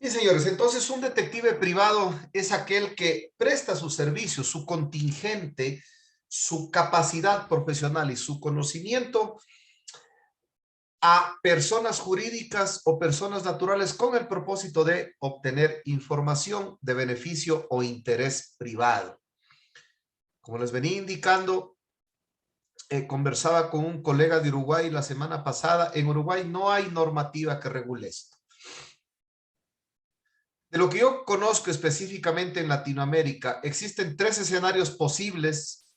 Y señores, entonces un detective privado es aquel que presta sus servicios, su contingente, su capacidad profesional y su conocimiento a personas jurídicas o personas naturales con el propósito de obtener información de beneficio o interés privado. Como les venía indicando, conversaba con un colega de Uruguay la semana pasada. En Uruguay no hay normativa que regule esto. De lo que yo conozco específicamente en Latinoamérica, existen tres escenarios posibles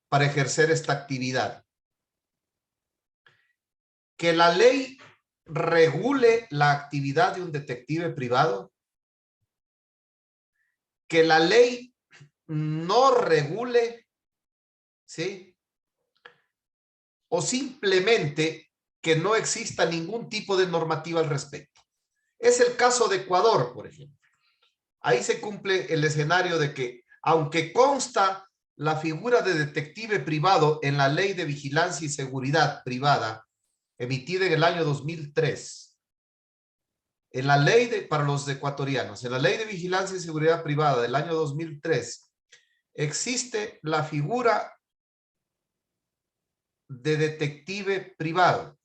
para ejercer esta actividad. Que la ley regule la actividad de un detective privado, que la ley no regule, ¿sí? O simplemente que no exista ningún tipo de normativa al respecto. Es el caso de Ecuador, por ejemplo. Ahí se cumple el escenario de que, aunque consta la figura de detective privado en la Ley de Vigilancia y Seguridad Privada, emitida en el año 2003, en la ley para los ecuatorianos, en la Ley de Vigilancia y Seguridad Privada del año 2003, existe la figura de detective privado.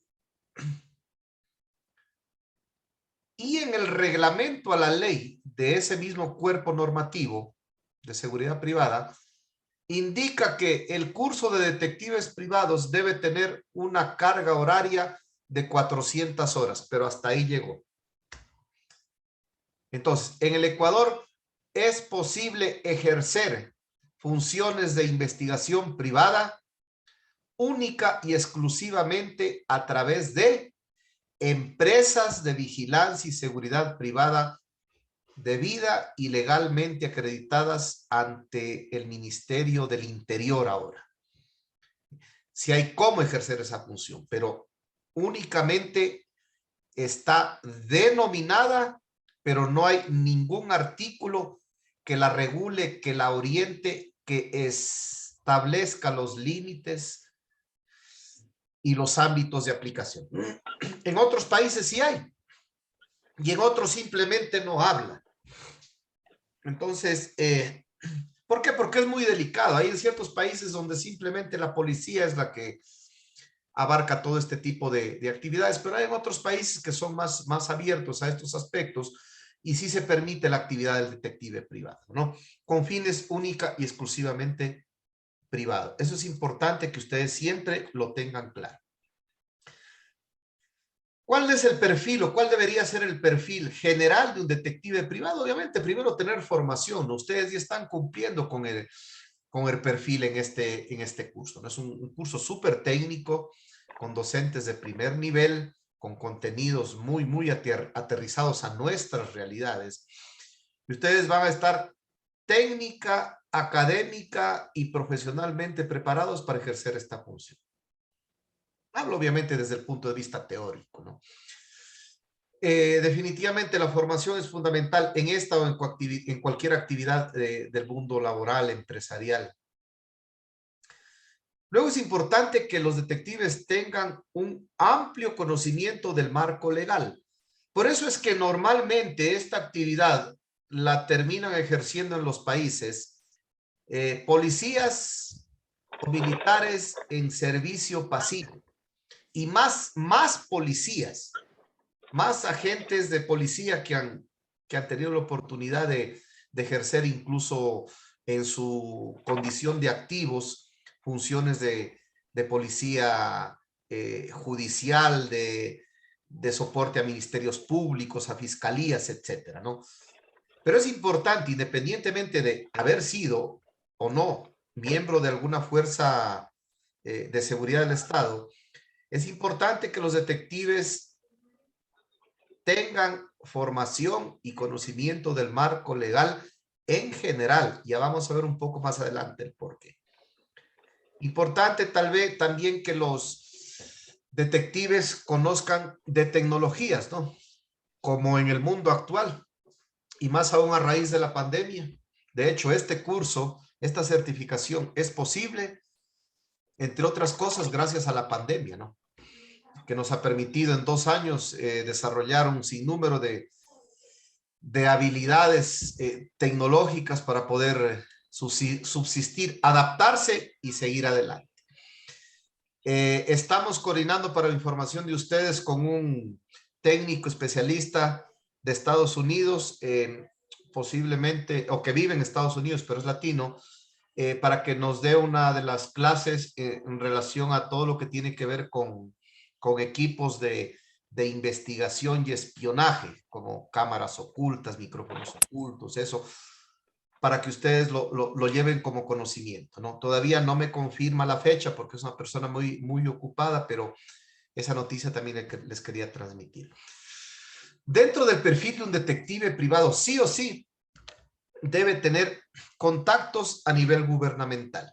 Y en el reglamento a la ley de ese mismo cuerpo normativo de seguridad privada, indica que el curso de detectives privados debe tener una carga horaria de 400 horas, pero hasta ahí llegó. Entonces, en el Ecuador es posible ejercer funciones de investigación privada única y exclusivamente a través de empresas de vigilancia y seguridad privada debida y legalmente acreditadas ante el Ministerio del Interior ahora. Si hay cómo ejercer esa función, pero únicamente está denominada, pero no hay ningún artículo que la regule, que la oriente, que establezca los límites y los ámbitos de aplicación. En otros países sí hay, y en otros simplemente no habla. Entonces, ¿por qué? Porque es muy delicado. Hay en ciertos países donde simplemente la policía es la que abarca todo este tipo de actividades, pero hay en otros países que son más abiertos a estos aspectos y sí se permite la actividad del detective privado, ¿no? Con fines única y exclusivamente privados. Eso es importante que ustedes siempre lo tengan claro. ¿Cuál es el perfil o cuál debería ser el perfil general de un detective privado? Obviamente, primero tener formación, ¿no? Ustedes ya están cumpliendo con el perfil en este curso, ¿no? Es un curso súper técnico, con docentes de primer nivel, con contenidos muy aterrizados a nuestras realidades. Y ustedes van a estar técnica, académica y profesionalmente preparados para ejercer esta función. Hablo obviamente desde el punto de vista teórico, ¿no? Definitivamente la formación es fundamental en esta o en cualquier actividad del mundo laboral, empresarial. Luego es importante que los detectives tengan un amplio conocimiento del marco legal. Por eso es que normalmente esta actividad la terminan ejerciendo en los países policías o militares en servicio pasivo y más policías, más agentes de policía que han tenido la oportunidad de ejercer incluso en su condición de activos funciones de policía judicial, de soporte a ministerios públicos, a fiscalías, etcétera, ¿no? Pero es importante, independientemente de haber sido o no miembro de alguna fuerza de seguridad del Estado, es importante que los detectives tengan formación y conocimiento del marco legal en general. Ya vamos a ver un poco más adelante el por qué. Importante tal vez también que los detectives conozcan de tecnologías, ¿no? Como en el mundo actual y más aún a raíz de la pandemia. De hecho, este curso, esta certificación es posible, entre otras cosas, gracias a la pandemia, ¿no? Que nos ha permitido en 2 años desarrollar un sinnúmero de habilidades tecnológicas para poder subsistir, adaptarse y seguir adelante. Estamos coordinando para la información de ustedes con un técnico especialista de Estados Unidos, posiblemente, o que vive en Estados Unidos, pero es latino, para que nos dé una de las clases en relación a todo lo que tiene que ver con equipos de investigación y espionaje, como cámaras ocultas, micrófonos ocultos, eso, para que ustedes lo lleven como conocimiento, ¿no? Todavía no me confirma la fecha porque es una persona muy ocupada, pero esa noticia también les quería transmitir. Dentro del perfil de un detective privado, sí o sí, debe tener contactos a nivel gubernamental.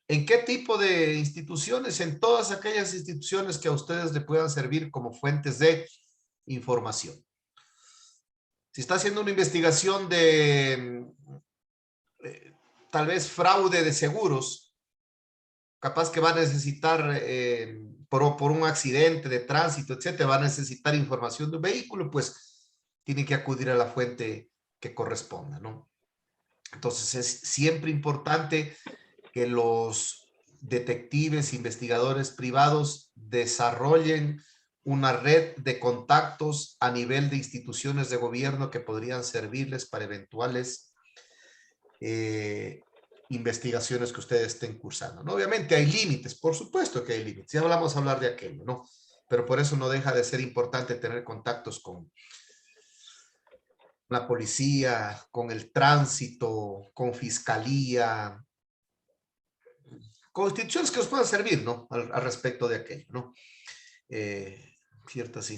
¿En qué tipo de instituciones? En todas aquellas instituciones que a ustedes le puedan servir como fuentes de información. Si está haciendo una investigación de tal vez fraude de seguros, capaz que va a necesitar por un accidente de tránsito, etcétera, va a necesitar información de un vehículo, pues tiene que acudir a la fuente que corresponda, ¿no? Entonces es siempre importante que los detectives, investigadores privados desarrollen una red de contactos a nivel de instituciones de gobierno que podrían servirles para eventuales investigaciones que ustedes estén cursando, ¿no? Obviamente hay límites, por supuesto que hay límites, ya vamos a hablar de aquello, ¿no? Pero por eso no deja de ser importante tener contactos con la policía, con el tránsito, con fiscalía, con instituciones que os puedan servir, ¿no? Al respecto de aquello, ¿no? Ciertas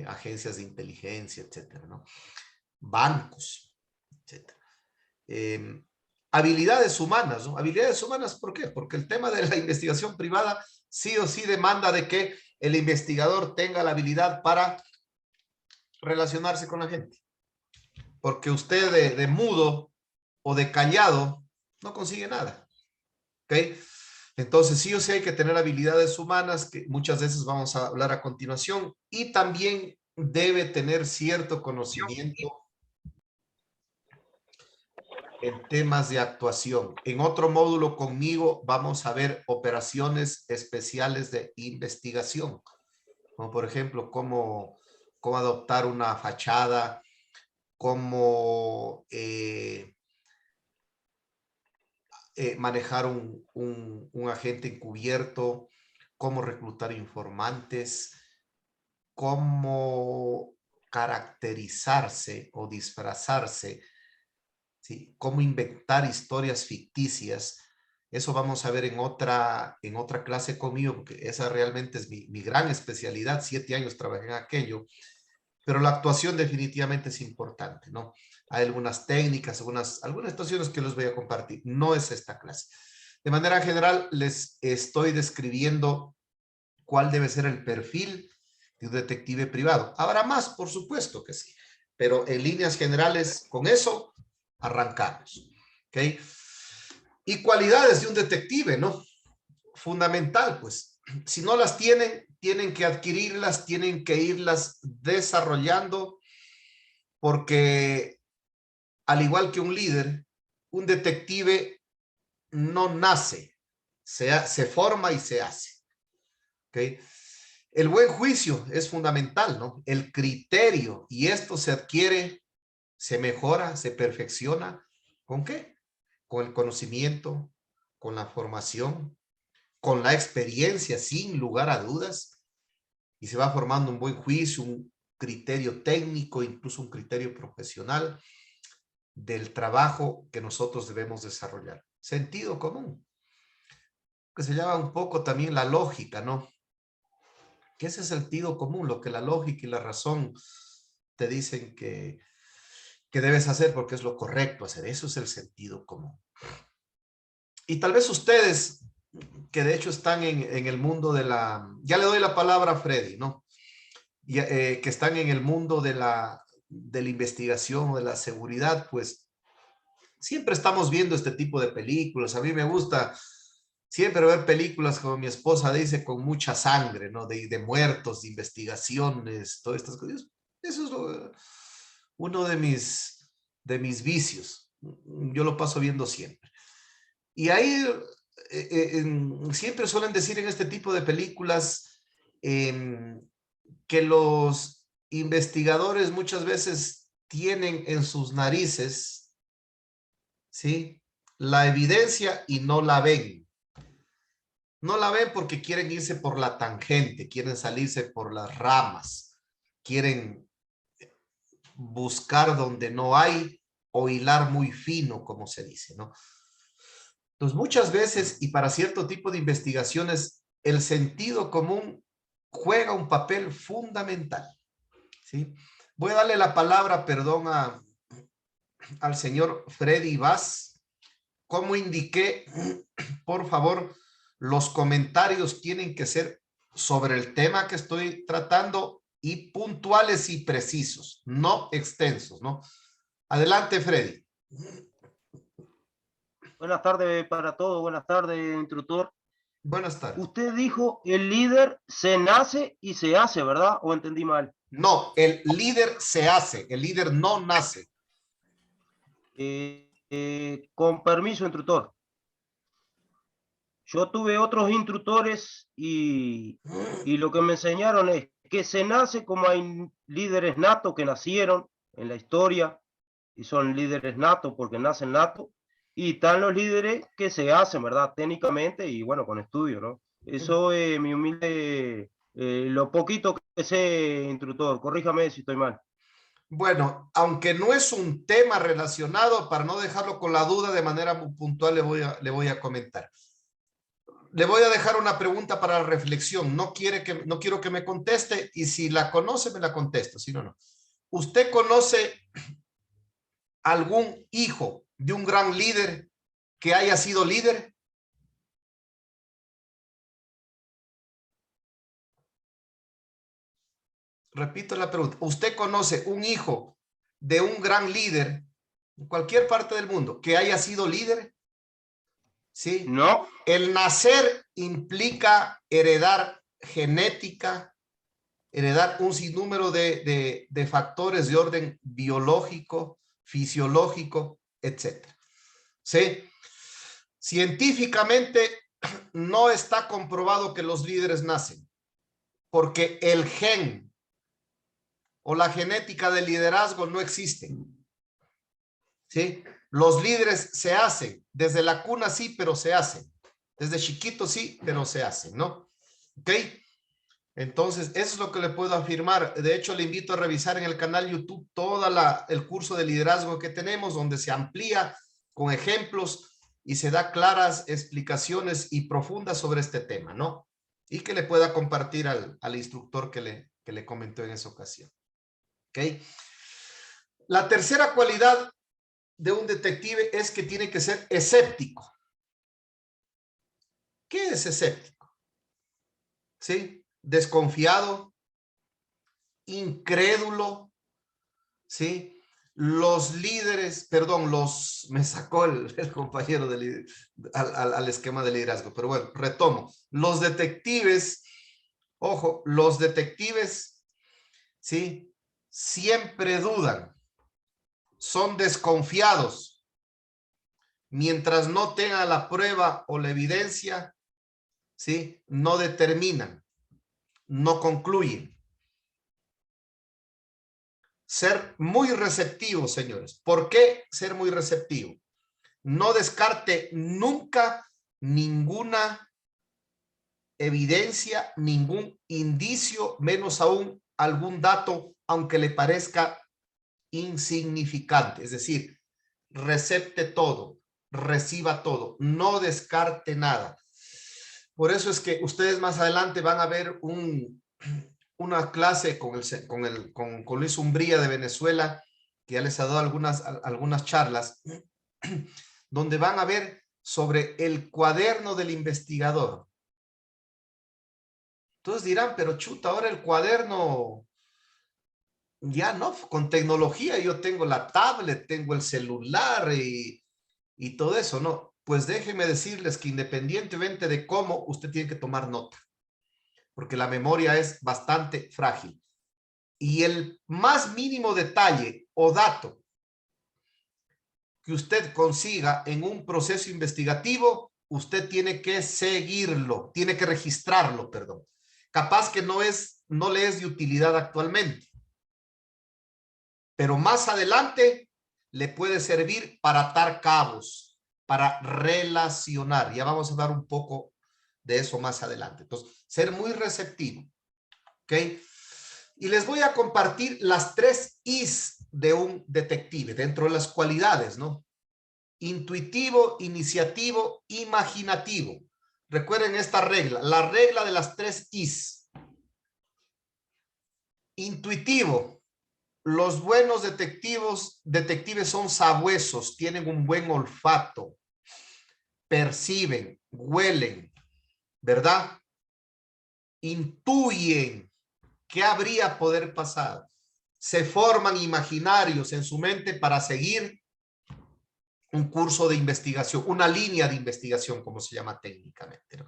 agencias de inteligencia, etcétera, ¿no? Bancos, etcétera. Habilidades humanas, ¿no? Habilidades humanas, ¿por qué? Porque el tema de la investigación privada sí o sí demanda de que el investigador tenga la habilidad para relacionarse con la gente. Porque usted de mudo o de callado no consigue nada. ¿Ok? Entonces sí o sí hay que tener habilidades humanas, que muchas veces vamos a hablar a continuación, y también debe tener cierto conocimiento en temas de actuación. En otro módulo conmigo vamos a ver operaciones especiales de investigación, como por ejemplo cómo adoptar una fachada, cómo manejar un agente encubierto, cómo reclutar informantes, cómo caracterizarse o disfrazarse, ¿sí? Cómo inventar historias ficticias. Eso vamos a ver en otra clase conmigo, porque esa realmente es mi gran especialidad. 7 años trabajé en aquello, pero la actuación definitivamente es importante, ¿no? Hay algunas técnicas, algunas situaciones que les voy a compartir. No es esta clase. De manera general, les estoy describiendo cuál debe ser el perfil de un detective privado. Habrá más, por supuesto que sí, pero en líneas generales, con eso arrancamos. ¿Ok? Y cualidades de un detective, ¿no? Fundamental, pues. Si no las tienen, tienen que adquirirlas, tienen que irlas desarrollando, porque al igual que un líder, un detective no nace, se forma y se hace. ¿Ok? El buen juicio es fundamental, ¿no? El criterio, y esto se adquiere, se mejora, se perfecciona. ¿Con qué? Con el conocimiento, con la formación, con la experiencia, sin lugar a dudas, y se va formando un buen juicio, un criterio técnico, incluso un criterio profesional del trabajo que nosotros debemos desarrollar. Sentido común, que se llama un poco también la lógica, ¿no? Que ese es el sentido común, lo que la lógica y la razón te dicen que debes hacer porque es lo correcto hacer. Eso es el sentido común. Y tal vez ustedes, que de hecho están en el mundo de la... Ya le doy la palabra a Freddy, ¿no? Que están en el mundo de la investigación o de la seguridad, pues siempre estamos viendo este tipo de películas. A mí me gusta siempre ver películas, como mi esposa dice, con mucha sangre, ¿no? De muertos, de investigaciones, todas estas cosas. Eso es uno de mis vicios. Yo lo paso viendo siempre. Y ahí siempre suelen decir en este tipo de películas que los investigadores muchas veces tienen en sus narices, ¿sí?, la evidencia y no la ven. No la ven porque quieren irse por la tangente, quieren salirse por las ramas, quieren buscar donde no hay o hilar muy fino, como se dice, ¿no? Entonces, muchas veces y para cierto tipo de investigaciones, el sentido común juega un papel fundamental, ¿sí? Voy a darle la palabra, perdón, al señor Freddy Vaz. Como indiqué, por favor, los comentarios tienen que ser sobre el tema que estoy tratando y puntuales y precisos, no extensos, ¿no? Adelante, Freddy. Buenas tardes para todos, buenas tardes, instructor. Buenas tardes. Usted dijo, el líder se nace y se hace, ¿verdad? ¿O entendí mal? No, el líder se hace, el líder no nace. Con permiso, instructor. Yo tuve otros instructores y lo que me enseñaron es que se nace como hay líderes natos que nacieron en la historia y son líderes natos porque nacen natos, y están los líderes que se hacen, ¿verdad? Técnicamente y bueno, con estudio, ¿no? Eso es mi humilde, lo poquito que sé, instructor. Corríjame si estoy mal. Bueno, aunque no es un tema relacionado, para no dejarlo con la duda, de manera muy puntual le voy a comentar. Le voy a dejar una pregunta para la reflexión. No quiero que me conteste y si la conoce, me la contesta. Si no, no. ¿Usted conoce algún hijo de un gran líder que haya sido líder? Repito la pregunta. ¿Usted conoce un hijo de un gran líder en cualquier parte del mundo que haya sido líder? ¿Sí? No. El nacer implica heredar genética, heredar un sinnúmero de factores de orden biológico, fisiológico, etcétera. ¿Sí? Científicamente no está comprobado que los líderes nacen, porque el gen o la genética del liderazgo no existen. ¿Sí? Los líderes se hacen, desde la cuna sí, pero se hacen. Desde chiquito sí, pero se hacen, ¿no? ¿Ok? Entonces, eso es lo que le puedo afirmar. De hecho, le invito a revisar en el canal YouTube todo el curso de liderazgo que tenemos, donde se amplía con ejemplos y se da claras explicaciones y profundas sobre este tema, ¿no? Y que le pueda compartir al instructor que le comentó en esa ocasión. ¿Ok? La tercera cualidad de un detective es que tiene que ser escéptico. ¿Qué es escéptico? ¿Sí? Desconfiado, incrédulo, ¿sí? Los líderes, perdón, me sacó el compañero al esquema de liderazgo, pero bueno, retomo. Los detectives, ojo, los detectives, ¿sí?, siempre dudan, son desconfiados, mientras no tengan la prueba o la evidencia, ¿sí?, no determinan, no concluyen. Ser muy receptivo, señores. ¿Por qué ser muy receptivo? No descarte nunca ninguna evidencia, ningún indicio, menos aún algún dato, aunque le parezca insignificante. Es decir, recepte todo, reciba todo, no descarte nada. Por eso es que ustedes más adelante van a ver una clase con Luis Umbría de Venezuela, que ya les ha dado algunas charlas, donde van a ver sobre el cuaderno del investigador. Entonces dirán, pero chuta, ahora el cuaderno, ya no, con tecnología yo tengo la tablet, tengo el celular y todo eso, ¿no? Pues déjenme decirles que independientemente de cómo, usted tiene que tomar nota, porque la memoria es bastante frágil. Y el más mínimo detalle o dato que usted consiga en un proceso investigativo, usted tiene que seguirlo, tiene que registrarlo, perdón. Capaz que no le es de utilidad actualmente, pero más adelante le puede servir para atar cabos, para relacionar. Ya vamos a hablar un poco de eso más adelante. Entonces, ser muy receptivo, ¿ok? Y les voy a compartir las 3 I's de un detective, dentro de las cualidades, ¿no? Intuitivo, iniciativo, imaginativo. Recuerden esta regla, la regla de las 3 I's. Intuitivo. Los buenos detectives son sabuesos, tienen un buen olfato, perciben, huelen, ¿verdad? Intuyen qué habría poder pasar. Se forman imaginarios en su mente para seguir un curso de investigación, una línea de investigación, como se llama técnicamente, ¿no?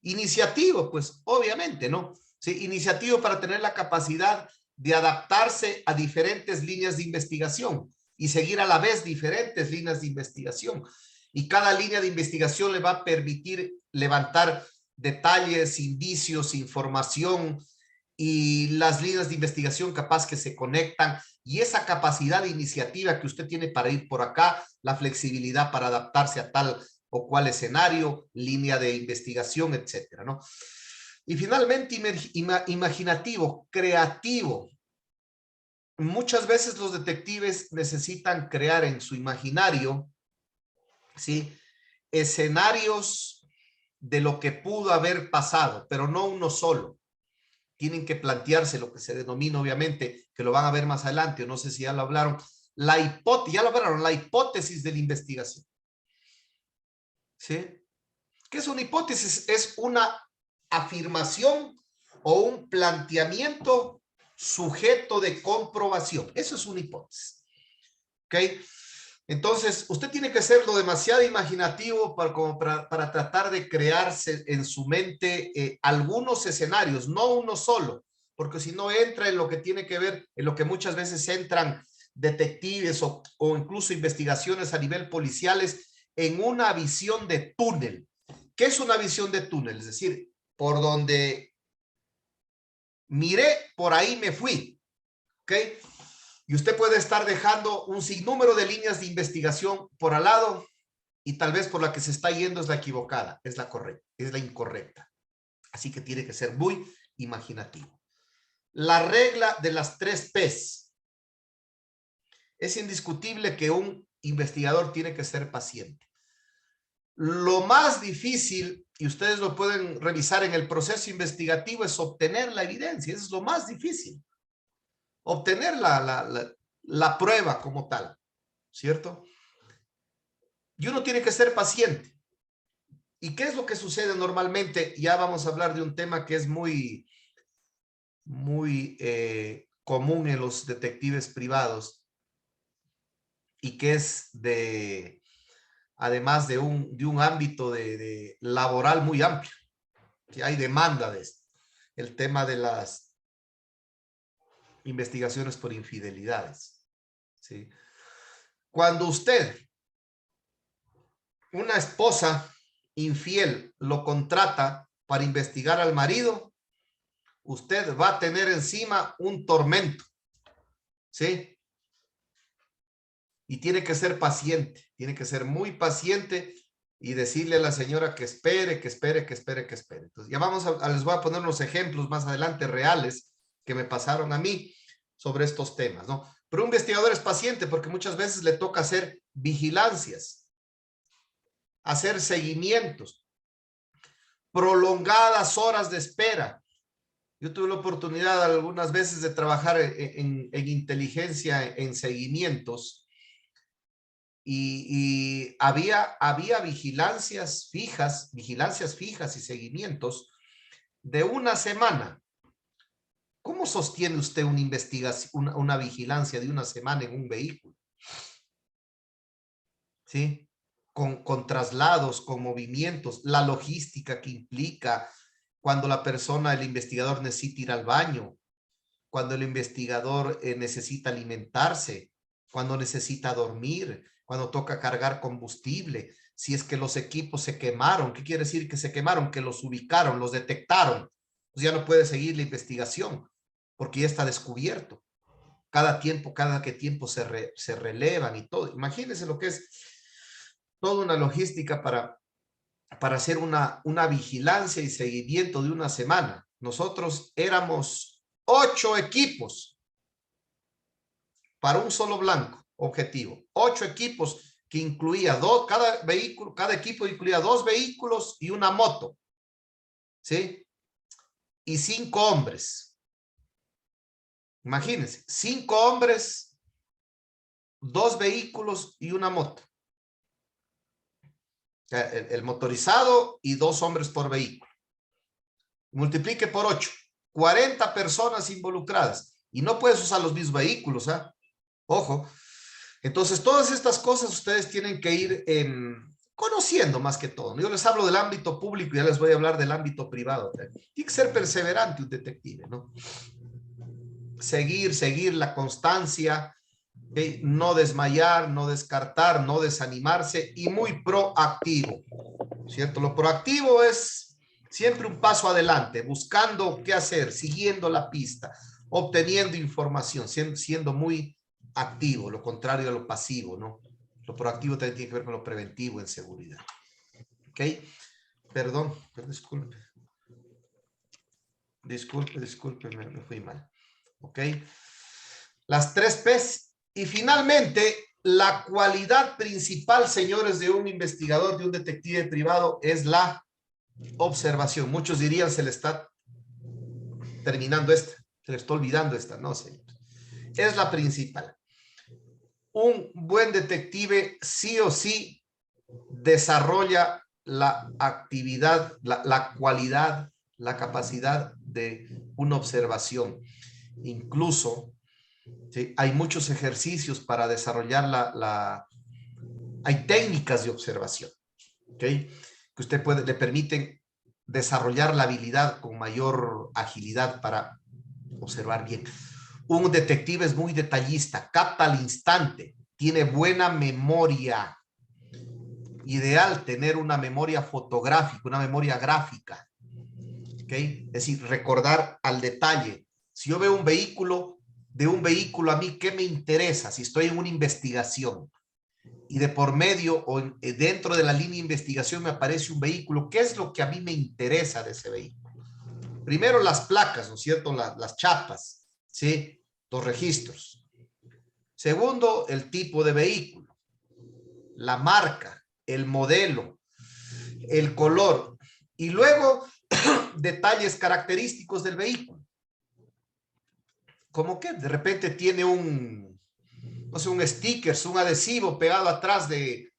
Iniciativo, pues obviamente, ¿no? Sí, iniciativo para tener la capacidad de adaptarse a diferentes líneas de investigación y seguir a la vez diferentes líneas de investigación. Y cada línea de investigación le va a permitir levantar detalles, indicios, información, y las líneas de investigación capaz que se conectan, y esa capacidad de iniciativa que usted tiene para ir por acá, la flexibilidad para adaptarse a tal o cual escenario, línea de investigación, etcétera, ¿no? Y finalmente, imaginativo, creativo. Muchas veces los detectives necesitan crear en su imaginario, ¿sí?, escenarios de lo que pudo haber pasado, pero no uno solo. Tienen que plantearse lo que se denomina, obviamente, que lo van a ver más adelante, o no sé si ya lo hablaron, la hipótesis de la investigación. ¿Sí? ¿Qué es una hipótesis? Es una afirmación o un planteamiento sujeto de comprobación. Eso es una hipótesis. ¿Ok? Entonces, usted tiene que ser lo demasiado imaginativo para tratar de crearse en su mente algunos escenarios, no uno solo, porque si no entra en lo que tiene que ver, en lo que muchas veces entran detectives o incluso investigaciones a nivel policiales, en una visión de túnel. ¿Qué es una visión de túnel? Es decir, por donde miré, por ahí me fui. ¿Ok? Y usted puede estar dejando un sinnúmero de líneas de investigación por al lado, y tal vez por la que se está yendo es la equivocada, es la correcta, es la incorrecta. Así que tiene que ser muy imaginativo. La regla de las 3 P's. Es indiscutible que un investigador tiene que ser paciente. Lo más difícil, y ustedes lo pueden revisar en el proceso investigativo, es obtener la evidencia. Eso es lo más difícil. Obtener la prueba como tal, ¿cierto? Y uno tiene que ser paciente. ¿Y qué es lo que sucede normalmente? Ya vamos a hablar de un tema que es muy común en los detectives privados, y que es además de un ámbito de laboral muy amplio, que hay demanda de esto, el tema de las investigaciones por infidelidades, ¿sí? Cuando usted, una esposa infiel, lo contrata para investigar al marido, usted va a tener encima un tormento, ¿sí? Y tiene que ser paciente, tiene que ser muy paciente y decirle a la señora que espere, que espere, que espere, que espere. Entonces, ya les voy a poner unos ejemplos más adelante reales que me pasaron a mí sobre estos temas, ¿no? Pero un investigador es paciente porque muchas veces le toca hacer vigilancias, hacer seguimientos, prolongadas horas de espera. Yo tuve la oportunidad algunas veces de trabajar en inteligencia, en seguimientos, y había vigilancias fijas y seguimientos de una semana. ¿Cómo sostiene usted una investigación, una vigilancia de una semana en un vehículo? ¿Sí? Con traslados, con movimientos, la logística que implica cuando la persona, el investigador, necesita ir al baño, cuando el investigador necesita alimentarse, cuando necesita dormir, cuando toca cargar combustible, si es que los equipos se quemaron. ¿Qué quiere decir que se quemaron? Que los ubicaron, los detectaron. Pues ya no puede seguir la investigación porque ya está descubierto. Cada que tiempo se relevan y todo. Imagínense lo que es toda una logística para hacer una vigilancia y seguimiento de una semana. Nosotros éramos 8 equipos para un solo blanco objetivo. 8 equipos que incluía cada equipo incluía 2 vehículos y una moto, ¿sí? Y 5 hombres. Imagínense, 5 hombres, 2 vehículos y una moto. El motorizado y 2 hombres por vehículo. Multiplique por 8. 40 personas involucradas. Y no puedes usar los mismos vehículos, ¿ah? Ojo. Entonces, todas estas cosas ustedes tienen que ir conociendo más que todo. Yo les hablo del ámbito público y ya les voy a hablar del ámbito privado. Tiene que ser perseverante un detective, ¿no? Seguir la constancia, no desmayar, no descartar, no desanimarse y muy proactivo, ¿cierto? Lo proactivo es siempre un paso adelante, buscando qué hacer, siguiendo la pista, obteniendo información, siendo muy activo, lo contrario a lo pasivo, ¿no? Lo proactivo también tiene que ver con lo preventivo en seguridad. ¿Ok? Perdón, disculpe, me fui mal. ¿Ok? Las 3 P's. Y finalmente, la cualidad principal, señores, de un investigador, de un detective privado, es la observación. Muchos dirían, se le está terminando esta, se le está olvidando esta. No, señor. Es la principal. Un buen detective sí o sí desarrolla la actividad, la cualidad, la capacidad de una observación. Incluso, ¿sí? Hay muchos ejercicios para desarrollar hay técnicas de observación, ¿okay? Que usted le permiten desarrollar la habilidad con mayor agilidad para observar bien. Un detective es muy detallista, capta al instante, tiene buena memoria. Ideal tener una memoria fotográfica, una memoria gráfica, ¿okay? Es decir, recordar al detalle. Si yo veo un vehículo, de un vehículo a mí, ¿qué me interesa? Si estoy en una investigación y de por medio o dentro de la línea de investigación me aparece un vehículo, ¿qué es lo que a mí me interesa de ese vehículo? Primero las placas, ¿no es cierto? Las chapas, ¿sí? Los registros. Segundo, el tipo de vehículo, la marca, el modelo, el color y luego detalles característicos del vehículo. Como que de repente tiene un sticker, un adhesivo pegado atrás de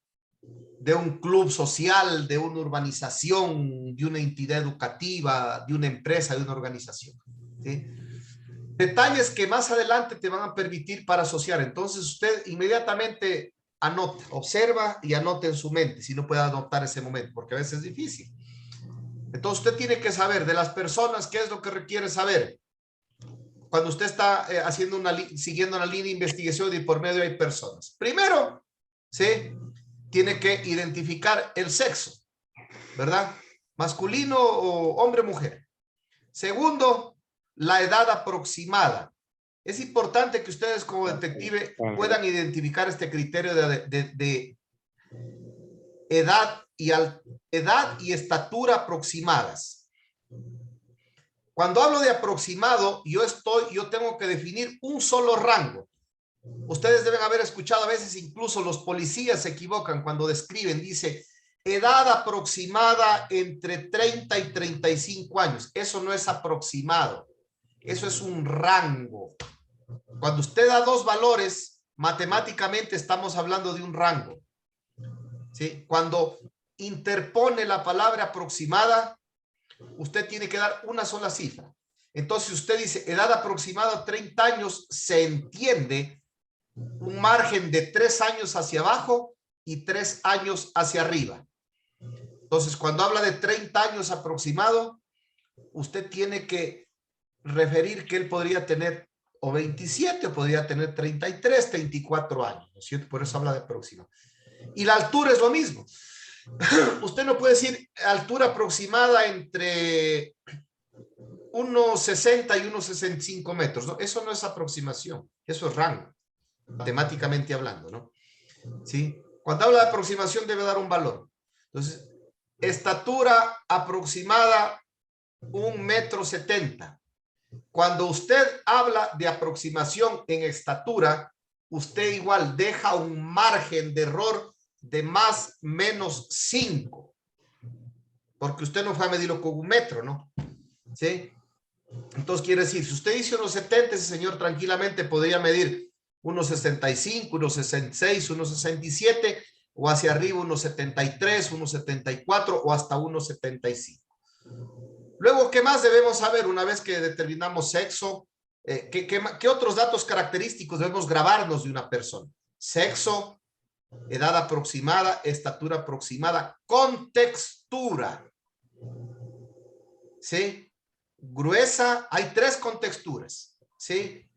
un club social, de una urbanización, de una entidad educativa, de una empresa, de una organización, ¿sí? Detalles que más adelante te van a permitir para asociar. Entonces usted inmediatamente anota, observa y anota en su mente, si no puede anotar ese momento, porque a veces es difícil. Entonces usted tiene que saber de las personas qué es lo que requiere saber. Cuando usted está siguiendo una línea de investigación y por medio hay personas. Primero, ¿sí? Tiene que identificar el sexo, ¿verdad? Masculino o hombre-mujer. Segundo, la edad aproximada. Es importante que ustedes como detective puedan identificar este criterio de edad y estatura aproximadas. Cuando hablo de aproximado, yo tengo que definir un solo rango. Ustedes deben haber escuchado a veces, incluso los policías se equivocan cuando describen, dice edad aproximada entre 30 y 35 años. Eso no es aproximado, eso es un rango. Cuando usted da 2 valores, matemáticamente estamos hablando de un rango, ¿sí? Cuando interpone la palabra aproximada, usted tiene que dar una sola cifra. Entonces, si usted dice edad aproximada 30 años, se entiende un margen de 3 años hacia abajo y 3 años hacia arriba. Entonces, cuando habla de 30 años aproximado, usted tiene que referir que él podría tener o 27 o podría tener 33, 34 años, ¿no es cierto? Por eso habla de aproximado. Y la altura es lo mismo. Usted no puede decir altura aproximada entre unos 60 y unos 65 metros, ¿no? Eso no es aproximación, eso es rango, matemáticamente hablando, ¿no? ¿Sí? Cuando habla de aproximación debe dar un valor. Entonces, estatura aproximada 1,70 m. Cuando usted habla de aproximación en estatura, usted igual deja un margen de error de más menos 5. Porque usted no fue a medirlo con 1 metro, ¿no? ¿Sí? Entonces quiere decir, si usted dice 1,70, ese señor tranquilamente podría medir 1,65, 1,66, 1,67 o hacia arriba 1,73, 1,74 o hasta 1,75. Luego, ¿qué más debemos saber una vez que determinamos sexo? ¿Qué otros datos característicos debemos grabarnos de una persona? Sexo, edad aproximada, estatura aproximada, contextura. ¿Sí? Gruesa, hay 3 contexturas. ¿Sí?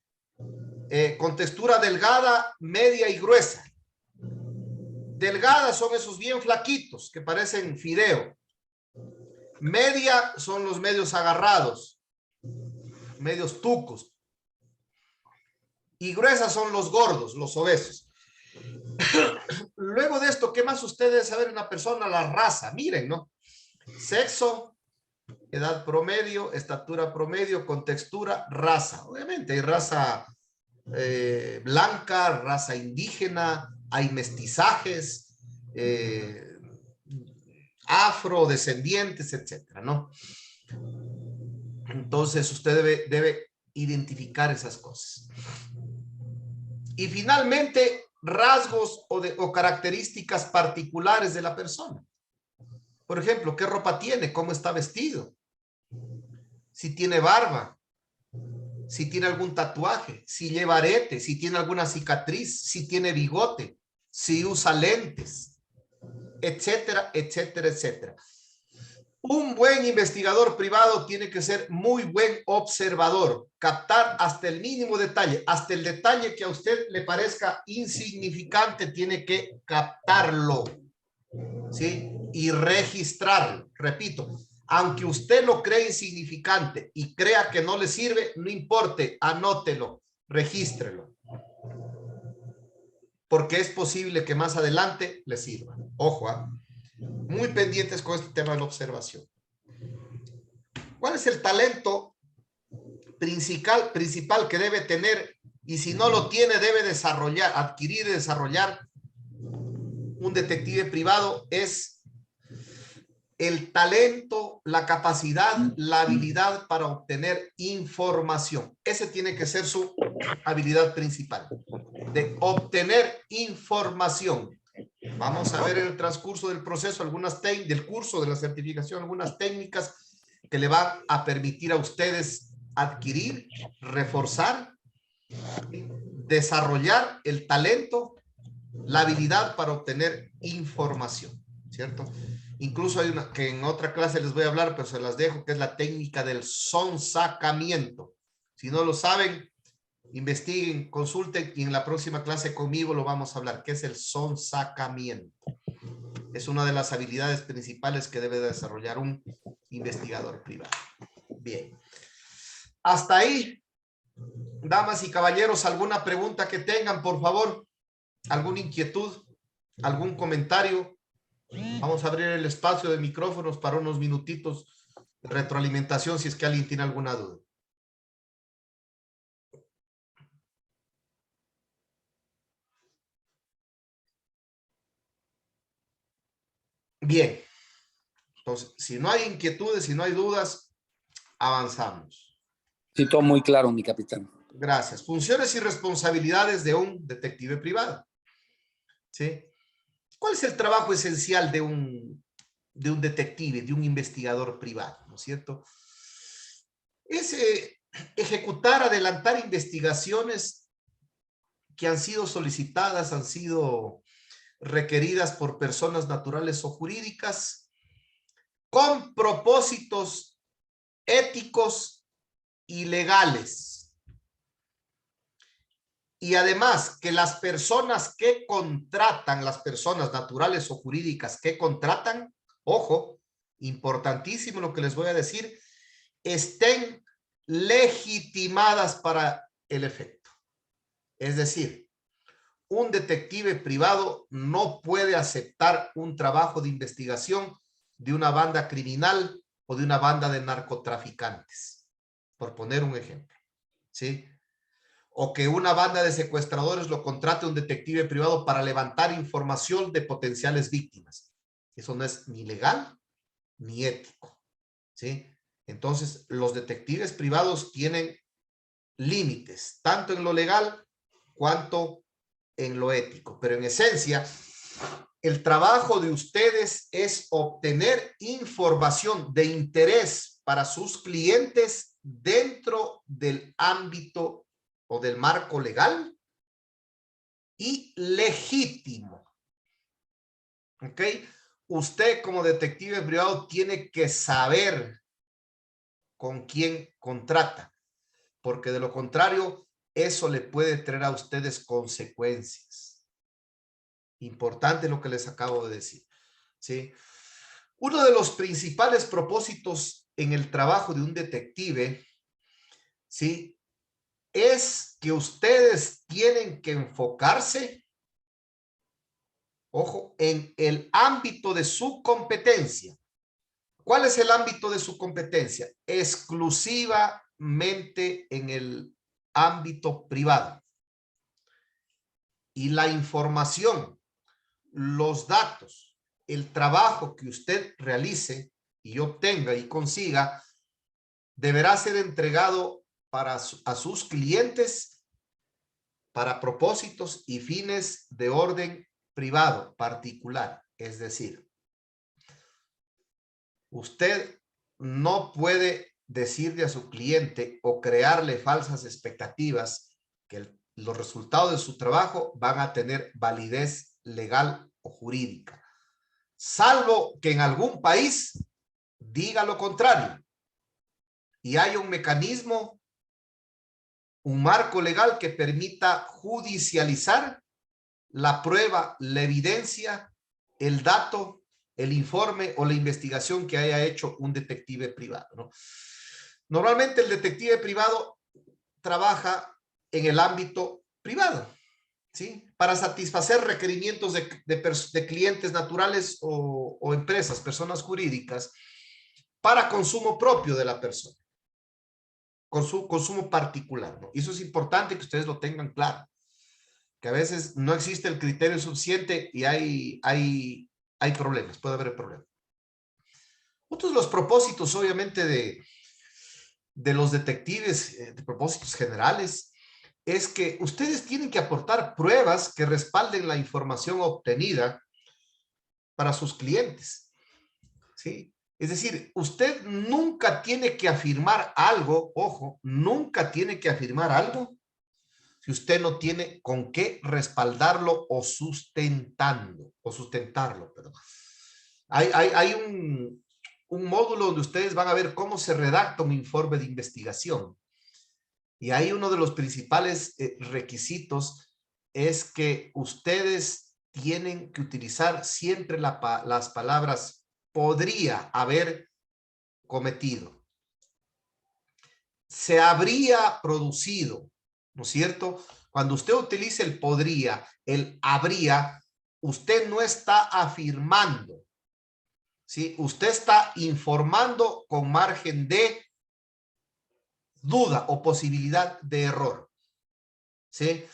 Contextura delgada, media y gruesa. Delgadas son esos bien flaquitos que parecen fideo. Media son los medios agarrados, medios tucos. Y gruesas son los gordos, los obesos. Luego de esto, ¿qué más usted debe saber una persona? La raza, miren, ¿no? Sexo, edad promedio, estatura promedio, contextura, raza. Obviamente hay raza blanca, raza indígena, hay mestizajes, afrodescendientes, etcétera, ¿no? Entonces usted debe identificar esas cosas. Y finalmente, rasgos o características particulares de la persona. Por ejemplo, ¿qué ropa tiene? ¿Cómo está vestido? Si tiene barba, si tiene algún tatuaje, si lleva arete, si tiene alguna cicatriz, si tiene bigote, si usa lentes, etcétera, etcétera, etcétera. Un buen investigador privado tiene que ser muy buen observador, captar hasta el mínimo detalle, hasta el detalle que a usted le parezca insignificante, tiene que captarlo, ¿sí? Y registrarlo. Repito, aunque usted lo cree insignificante y crea que no le sirve, no importe, anótelo, regístrelo. Porque es posible que más adelante le sirva. Ojo, ¿eh? Muy pendientes con este tema de la observación. ¿Cuál es el talento principal que debe tener? Y si no lo tiene, debe desarrollar, adquirir y desarrollar un detective privado. Es el talento, la capacidad, la habilidad para obtener información. Ese tiene que ser su habilidad principal, de obtener información. Vamos a ver en el transcurso del proceso, del curso de la certificación, algunas técnicas que le van a permitir a ustedes adquirir, reforzar, desarrollar el talento, la habilidad para obtener información, ¿cierto? Incluso hay una que en otra clase les voy a hablar, pero se las dejo, que es la técnica del sonsacamiento. Si no lo saben, investiguen, consulten y en la próxima clase conmigo lo vamos a hablar, que es el sonsacamiento. Es una de las habilidades principales que debe desarrollar un investigador privado. Bien. Hasta ahí, damas y caballeros, ¿alguna pregunta que tengan, por favor? ¿Alguna inquietud? ¿Algún comentario? Vamos a abrir el espacio de micrófonos para unos minutitos de retroalimentación si es que alguien tiene alguna duda. Bien. Entonces, si no hay inquietudes, si no hay dudas, avanzamos. Sí, todo muy claro, mi capitán. Gracias. Funciones y responsabilidades de un detective privado. ¿Sí? ¿Cuál es el trabajo esencial de un detective, de un investigador privado? ¿No es cierto? Es ejecutar, adelantar investigaciones que han sido solicitadas, han sido requeridas por personas naturales o jurídicas con propósitos éticos ilegales. Y además que las personas que contratan, las personas naturales o jurídicas que contratan, ojo, importantísimo lo que les voy a decir, estén legitimadas para el efecto. Es decir, un detective privado no puede aceptar un trabajo de investigación de una banda criminal o de una banda de narcotraficantes, por poner un ejemplo, ¿sí? O que una banda de secuestradores lo contrate un detective privado para levantar información de potenciales víctimas. Eso no es ni legal ni ético, ¿sí? Entonces, los detectives privados tienen límites, tanto en lo legal cuanto en lo ético. Pero en esencia, el trabajo de ustedes es obtener información de interés para sus clientes dentro del ámbito o del marco legal y legítimo. ¿Ok? Usted como detective privado tiene que saber con quién contrata, porque de lo contrario, eso le puede traer a ustedes consecuencias. Importante lo que les acabo de decir, ¿sí? Uno de los principales propósitos en el trabajo de un detective, ¿sí?, es que ustedes tienen que enfocarse, ojo, en el ámbito de su competencia. ¿Cuál es el ámbito de su competencia? Exclusivamente en el ámbito privado. Y la información, los datos, el trabajo que usted realice y obtenga y consiga, deberá ser entregado a sus clientes para propósitos y fines de orden privado, particular. Es decir, usted no puede decirle a su cliente o crearle falsas expectativas que los resultados de su trabajo van a tener validez legal o jurídica, salvo que en algún país diga lo contrario y haya un mecanismo, un marco legal que permita judicializar la prueba, la evidencia, el dato, el informe o la investigación que haya hecho un detective privado, ¿no? Normalmente el detective privado trabaja en el ámbito privado, ¿sí?, para satisfacer requerimientos de clientes naturales o empresas, personas jurídicas, para consumo propio de la persona, consumo particular, ¿no? Y eso es importante que ustedes lo tengan claro, que a veces no existe el criterio suficiente y hay problemas, puede haber problemas. Otros de los propósitos, obviamente, de los detectives, de propósitos generales, es que ustedes tienen que aportar pruebas que respalden la información obtenida para sus clientes, ¿sí? Es decir, usted nunca tiene que afirmar algo, ojo, nunca tiene que afirmar algo si usted no tiene con qué respaldarlo o sustentarlo, perdón. Hay un módulo donde ustedes van a ver cómo se redacta un informe de investigación. Y ahí uno de los principales requisitos es que ustedes tienen que utilizar siempre las palabras podría haber cometido, se habría producido, ¿no es cierto? Cuando usted utiliza el podría, el habría, usted no está afirmando, ¿sí? Usted está informando con margen de duda o posibilidad de error, ¿sí?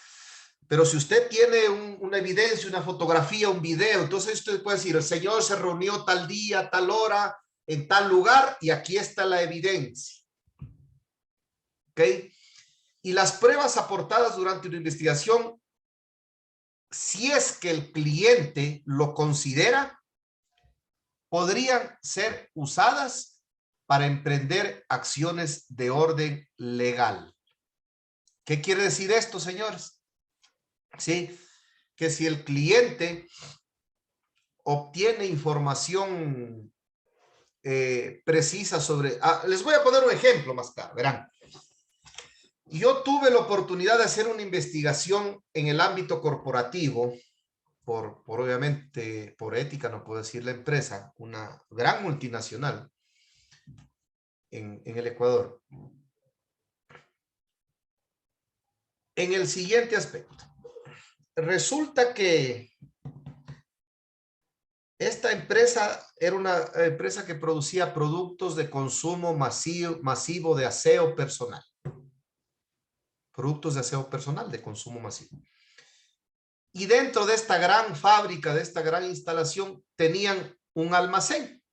Pero si usted tiene una evidencia, una fotografía, un video, entonces usted puede decir, el señor se reunió tal día, tal hora, en tal lugar, y aquí está la evidencia. ¿Ok? Y las pruebas aportadas durante una investigación, si es que el cliente lo considera, podrían ser usadas para emprender acciones de orden legal. ¿Qué quiere decir esto, señores? Sí, que si el cliente obtiene información precisa sobre... les voy a poner un ejemplo más claro, verán. Yo tuve la oportunidad de hacer una investigación en el ámbito corporativo, por obviamente, por ética, no puedo decir la empresa, una gran multinacional en el Ecuador. En el siguiente aspecto. Resulta que esta empresa era una empresa que producía productos de consumo masivo de aseo personal. Productos de aseo personal de consumo masivo. Y dentro de esta gran fábrica, de esta gran instalación, tenían un almacén.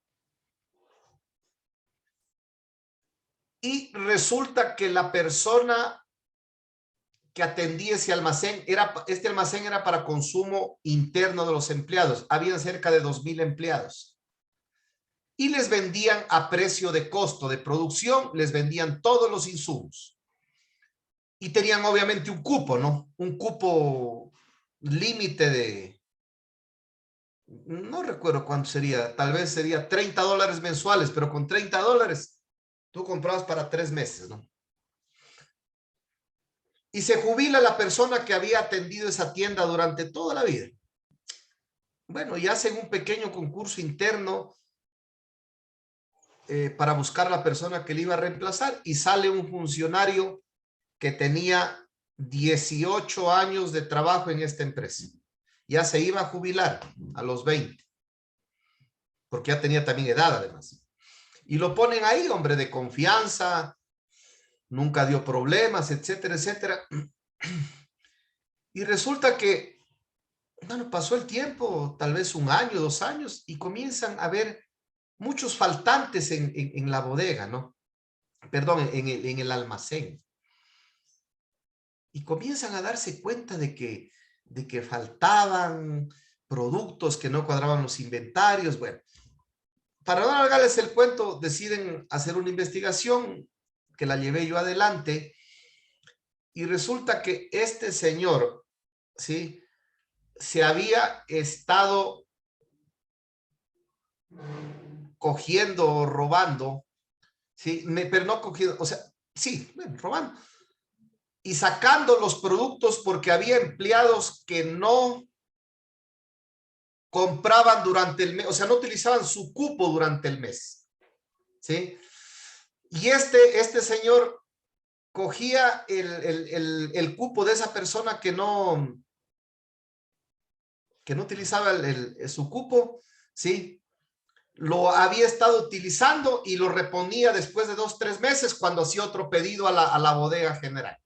Y resulta que la persona que atendía ese almacén, este almacén era para consumo interno de los empleados. Habían cerca de 2,000 empleados. Y les vendían a precio de costo de producción, les vendían todos los insumos. Y tenían obviamente un cupo, ¿no? Un cupo límite de, no recuerdo cuánto sería, tal vez sería $30 mensuales, pero con $30 tú comprabas para 3 meses, ¿no? Y se jubila la persona que había atendido esa tienda durante toda la vida. Bueno, y hacen un pequeño concurso interno para buscar a la persona que le iba a reemplazar y sale un funcionario que tenía 18 años de trabajo en esta empresa. Ya se iba a jubilar a los 20, porque ya tenía también edad además. Y lo ponen ahí, hombre de confianza, nunca dio problemas, etcétera, etcétera. Y resulta que, bueno, pasó el tiempo, tal vez 1 año, 2 años, y comienzan a haber muchos faltantes en la bodega, ¿no? Perdón, en el almacén. Y comienzan a darse cuenta de que faltaban productos, que no cuadraban los inventarios. Bueno, para no alargarles el cuento, deciden hacer una investigación que la llevé yo adelante y resulta que este señor, ¿sí?, se había estado cogiendo o robando, ¿sí? Pero no cogiendo, o sea, sí, bueno, robando. Y sacando los productos porque había empleados que no compraban durante el mes, o sea, no utilizaban su cupo durante el mes, ¿sí? Y este señor cogía el cupo de esa persona que no utilizaba su cupo, ¿sí? Lo había estado utilizando y lo reponía después de 2, 3 meses cuando hacía otro pedido a la bodega general.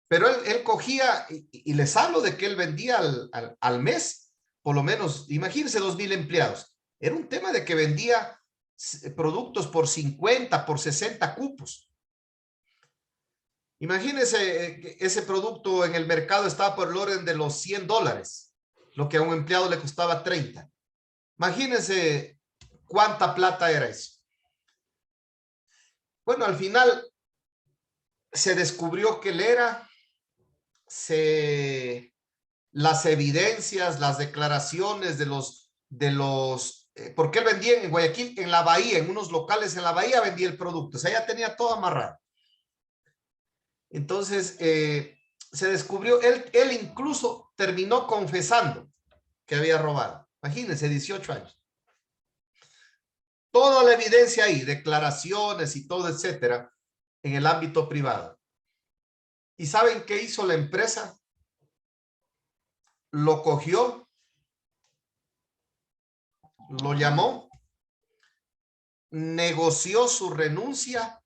Pero él cogía, y les hablo de que él vendía al mes, por lo menos, imagínense 2,000 empleados. Era un tema de que vendía productos por 50, por 60 cupos. Imagínense ese producto en el mercado estaba por el orden de los $100, lo que a un empleado le costaba 30. Imagínense cuánta plata era eso. Bueno, al final se descubrió que él era, las evidencias, las declaraciones de los porque él vendía en Guayaquil, en la bahía, en unos locales en la bahía vendía el producto, o sea, ya tenía todo amarrado. Entonces, se descubrió, él incluso terminó confesando que había robado. Imagínense, 18 años. Toda la evidencia ahí, declaraciones y todo, etcétera, en el ámbito privado. ¿Y saben qué hizo la empresa? Lo cogió, lo llamó, negoció su renuncia,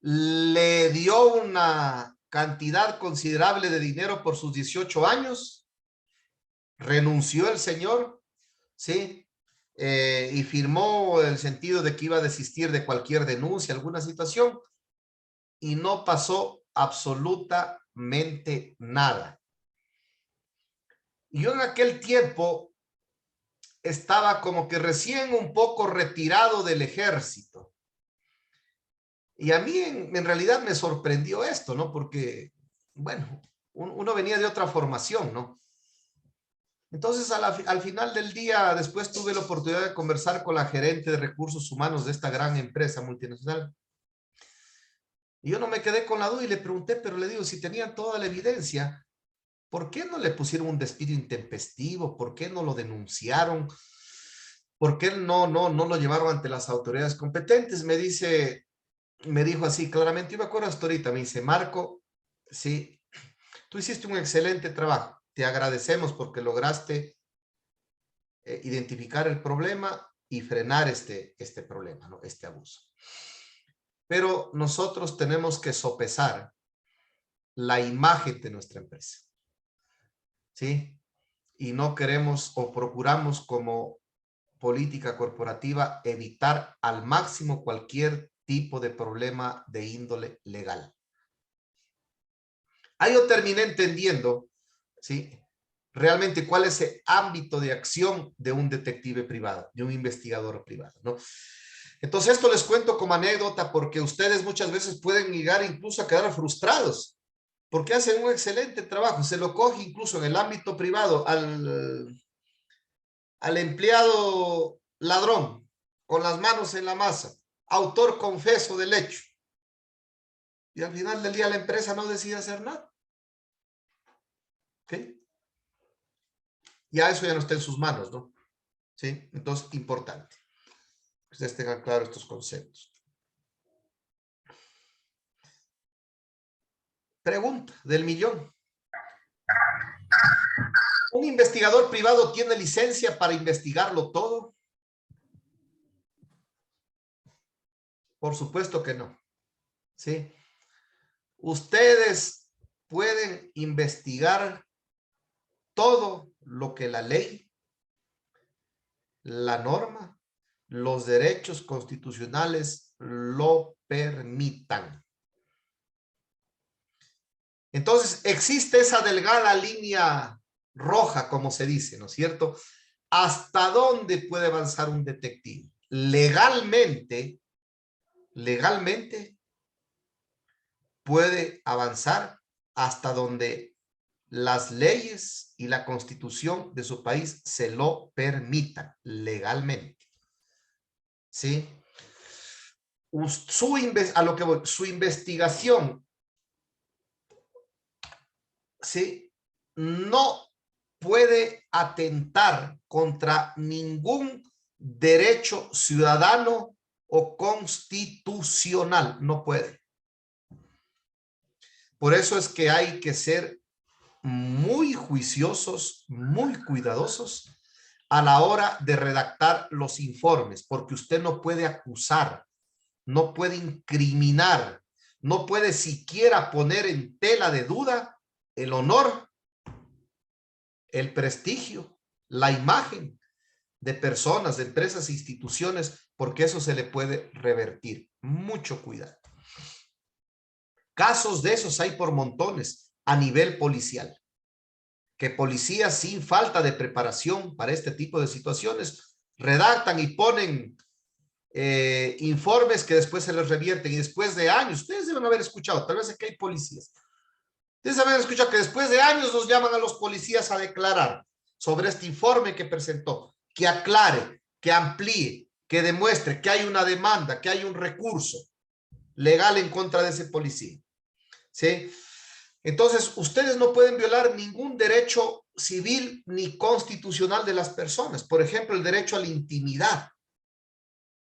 le dio una cantidad considerable de dinero por sus 18 años, renunció el señor, ¿sí? Y firmó el sentido de que iba a desistir de cualquier denuncia, alguna situación, y no pasó absolutamente nada. Yo en aquel tiempo estaba como que recién un poco retirado del ejército. Y a mí en realidad me sorprendió esto, ¿no? Porque, bueno, uno venía de otra formación, ¿no? Entonces, al final del día, después tuve la oportunidad de conversar con la gerente de recursos humanos de esta gran empresa multinacional. Y yo no me quedé con la duda y le pregunté, pero le digo, si tenían toda la evidencia, ¿por qué no le pusieron un despido intempestivo? ¿Por qué no lo denunciaron? ¿Por qué no lo llevaron ante las autoridades competentes? Me dijo así claramente, y me acuerdo hasta ahorita, me dice, Marco, sí, tú hiciste un excelente trabajo, te agradecemos porque lograste identificar el problema y frenar este problema, ¿no? Este abuso. Pero nosotros tenemos que sopesar la imagen de nuestra empresa, ¿sí? Y no queremos o procuramos como política corporativa evitar al máximo cualquier tipo de problema de índole legal. Ahí yo terminé entendiendo, ¿sí? Realmente cuál es el ámbito de acción de un detective privado, de un investigador privado, ¿no? Entonces esto les cuento como anécdota porque ustedes muchas veces pueden llegar incluso a quedar frustrados porque hacen un excelente trabajo, se lo coge incluso en el ámbito privado al empleado ladrón, con las manos en la masa, autor confeso del hecho. Y al final del día la empresa no decide hacer nada. ¿Ok? Ya eso ya no está en sus manos, ¿no? ¿Sí? Entonces, importante. Que ustedes tengan claro estos conceptos. Pregunta del millón. ¿Un investigador privado tiene licencia para investigarlo todo? Por supuesto que no. ¿Sí? Ustedes pueden investigar todo lo que la ley, la norma, los derechos constitucionales lo permitan. Entonces, existe esa delgada línea roja, como se dice, ¿no es cierto? ¿Hasta dónde puede avanzar un detective? Legalmente puede avanzar hasta donde las leyes y la constitución de su país se lo permitan legalmente. ¿Sí? Su investigación, ¿sí? No puede atentar contra ningún derecho ciudadano o constitucional. No puede. Por eso es que hay que ser muy juiciosos, muy cuidadosos a la hora de redactar los informes, porque usted no puede acusar, no puede incriminar, no puede siquiera poner en tela de duda el honor, el prestigio, la imagen de personas, de empresas e instituciones, porque eso se le puede revertir. Mucho cuidado. Casos de esos hay por montones a nivel policial, que policías sin falta de preparación para este tipo de situaciones redactan y ponen informes que después se les revierten y después de años, ustedes deben haber escuchado, tal vez aquí hay policías, ustedes deben haber escuchado que después de años nos llaman a los policías a declarar sobre este informe que presentó, que aclare, que amplíe, que demuestre que hay una demanda, que hay un recurso legal en contra de ese policía. ¿Sí? Entonces, ustedes no pueden violar ningún derecho civil ni constitucional de las personas. Por ejemplo, el derecho a la intimidad.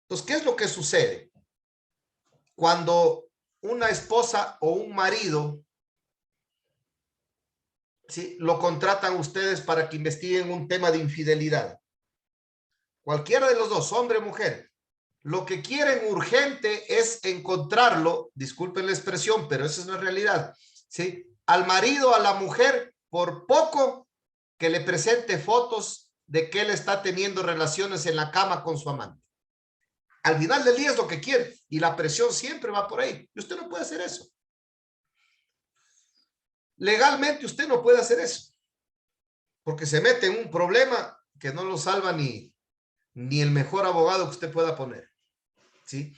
Entonces, ¿qué es lo que sucede? Cuando una esposa o un marido, ¿sí?, lo contratan ustedes para que investiguen un tema de infidelidad. Cualquiera de los dos, hombre o mujer, lo que quieren urgente es encontrarlo, disculpen la expresión, pero esa es la realidad, ¿sí?, al marido, a la mujer, por poco que le presente fotos de que él está teniendo relaciones en la cama con su amante. Al final del día es lo que quiere y la presión siempre va por ahí. Y usted no puede hacer eso. Legalmente usted no puede hacer eso porque se mete en un problema que no lo salva ni el mejor abogado que usted pueda poner. ¿Sí?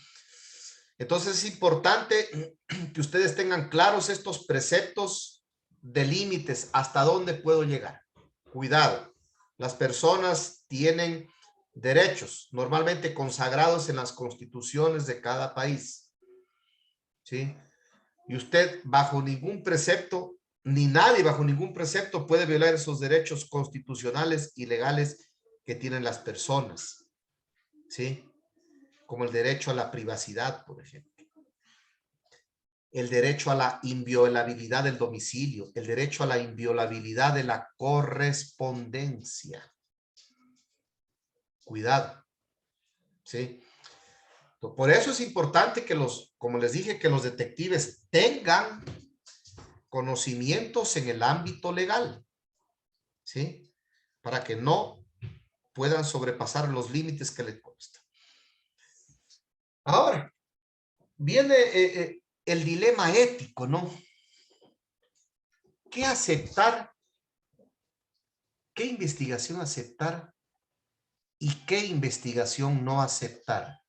Entonces es importante que ustedes tengan claros estos preceptos de límites, hasta dónde puedo llegar. Cuidado, las personas tienen derechos normalmente consagrados en las constituciones de cada país. ¿Sí? Y usted bajo ningún precepto, ni nadie bajo ningún precepto puede violar esos derechos constitucionales y legales que tienen las personas, ¿sí? Como el derecho a la privacidad, por ejemplo. El derecho a la inviolabilidad del domicilio, el derecho a la inviolabilidad de la correspondencia. Cuidado, ¿sí? Por eso es importante que como les dije, que los detectives tengan conocimientos en el ámbito legal, ¿sí? Para que no puedan sobrepasar los límites que les consta. Ahora, viene el dilema ético, ¿no? ¿Qué aceptar? ¿Qué investigación aceptar? ¿Y qué investigación no aceptar?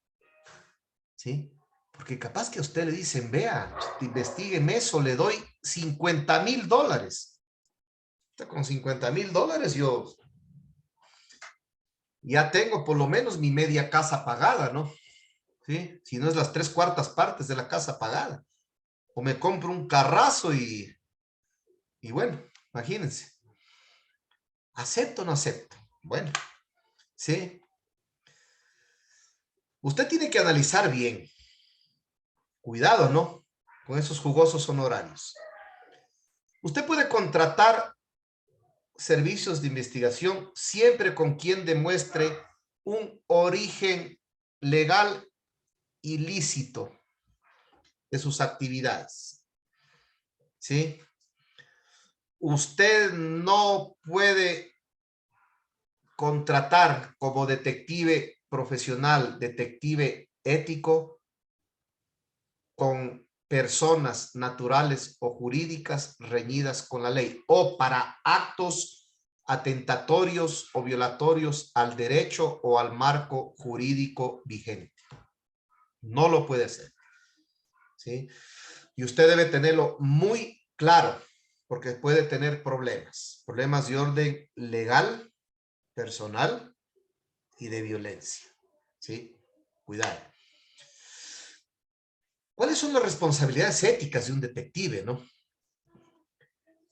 ¿Sí? Porque capaz que a usted le dicen, vea, investígueme eso, le doy $50,000. Con $50,000 yo ya tengo por lo menos mi media casa pagada, ¿no? ¿Sí? Si no es las 3/4 partes de la casa pagada. O me compro un carrazo y bueno, imagínense. ¿Acepto o no acepto? Bueno, sí. Usted tiene que analizar bien. Cuidado, ¿no? Con esos jugosos honorarios. Usted puede contratar servicios de investigación siempre con quien demuestre un origen legal ilícito de sus actividades. ¿Sí? Usted no puede contratar como detective profesional, detective ético, con personas naturales o jurídicas reñidas con la ley o para actos atentatorios o violatorios al derecho o al marco jurídico vigente. No lo puede hacer, ¿sí? Y usted debe tenerlo muy claro porque puede tener problemas de orden legal, personal y de violencia, ¿sí? Cuidado. ¿Cuáles son las responsabilidades éticas de un detective, no?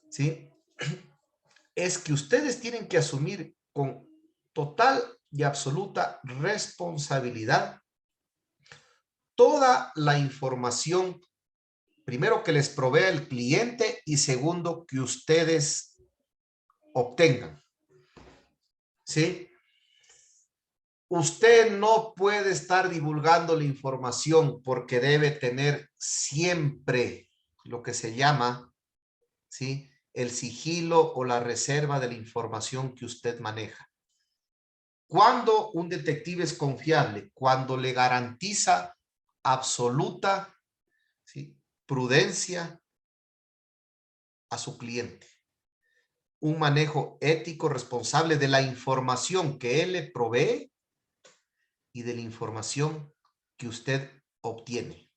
¿Sí? Es que ustedes tienen que asumir con total y absoluta responsabilidad toda la información, primero que les provea el cliente y segundo que ustedes obtengan. ¿Sí? Usted no puede estar divulgando la información porque debe tener siempre lo que se llama, ¿sí?, el sigilo o la reserva de la información que usted maneja. ¿Cuándo un detective es confiable? Cuando le garantiza absoluta, ¿sí?, prudencia a su cliente. Un manejo ético responsable de la información que él le provee y de la información que usted obtiene.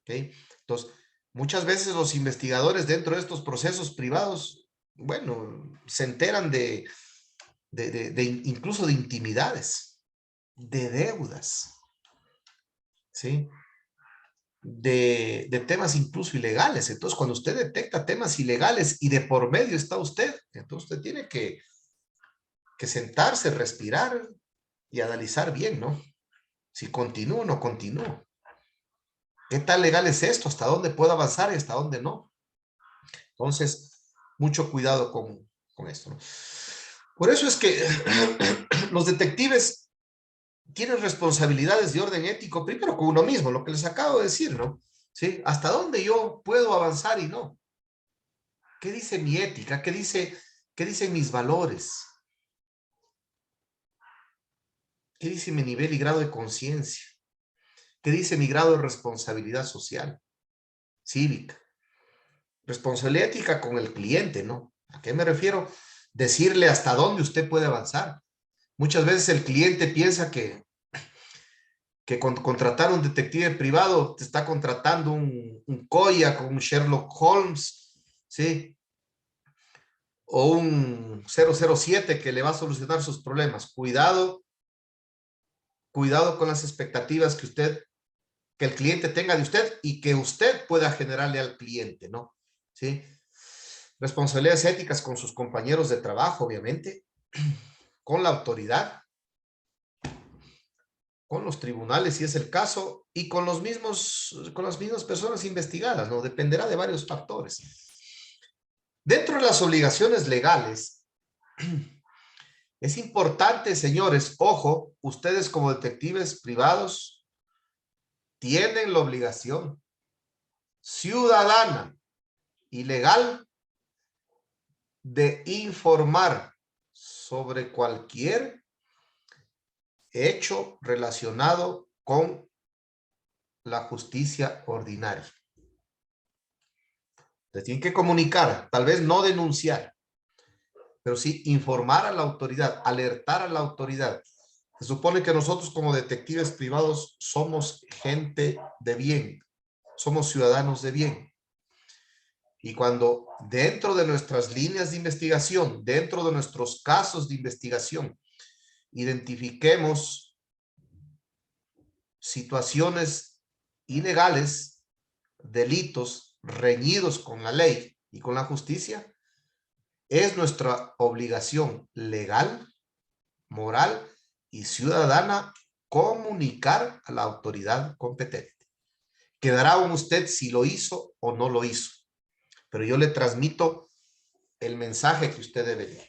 ¿Okay? Entonces, muchas veces los investigadores dentro de estos procesos privados, bueno, se enteran incluso de intimidades, de deudas, ¿sí? De temas incluso ilegales. Entonces, cuando usted detecta temas ilegales y de por medio está usted, entonces usted tiene que sentarse, respirar y analizar bien, ¿no? Si continúo o no continúo. ¿Qué tan legal es esto? ¿Hasta dónde puedo avanzar y hasta dónde no? Entonces, mucho cuidado con esto, ¿no? Por eso es que los detectives tienen responsabilidades de orden ético, primero con uno mismo, lo que les acabo de decir, ¿no? ¿Sí? ¿Hasta dónde yo puedo avanzar y no? ¿Qué dice mi ética? ¿Qué dicen mis valores? ¿Qué dice mi nivel y grado de conciencia? ¿Qué dice mi grado de responsabilidad social, cívica? Responsabilidad ética con el cliente, ¿no? ¿A qué me refiero? Decirle hasta dónde usted puede avanzar. Muchas veces el cliente piensa que con contratar un detective privado te está contratando un Koya con un Sherlock Holmes, ¿sí? O un 007 que le va a solucionar sus problemas. Cuidado con las expectativas que que el cliente tenga de usted y que usted pueda generarle al cliente, ¿no? ¿Sí? Responsabilidades éticas con sus compañeros de trabajo, obviamente, con la autoridad, con los tribunales, si es el caso, y con las mismas personas investigadas, ¿no? Dependerá de varios factores. Dentro de las obligaciones legales, es importante, señores, ojo, ustedes como detectives privados tienen la obligación ciudadana y legal de informar sobre cualquier hecho relacionado con la justicia ordinaria. Se tienen que comunicar, tal vez no denunciar, pero sí informar a la autoridad, alertar a la autoridad. Se supone que nosotros como detectives privados somos gente de bien, somos ciudadanos de bien. Y cuando dentro de nuestras líneas de investigación, dentro de nuestros casos de investigación, identifiquemos situaciones ilegales, delitos reñidos con la ley y con la justicia, es nuestra obligación legal, moral y ciudadana comunicar a la autoridad competente. Quedará con usted si lo hizo o no lo hizo, pero yo le transmito el mensaje que usted debe dar.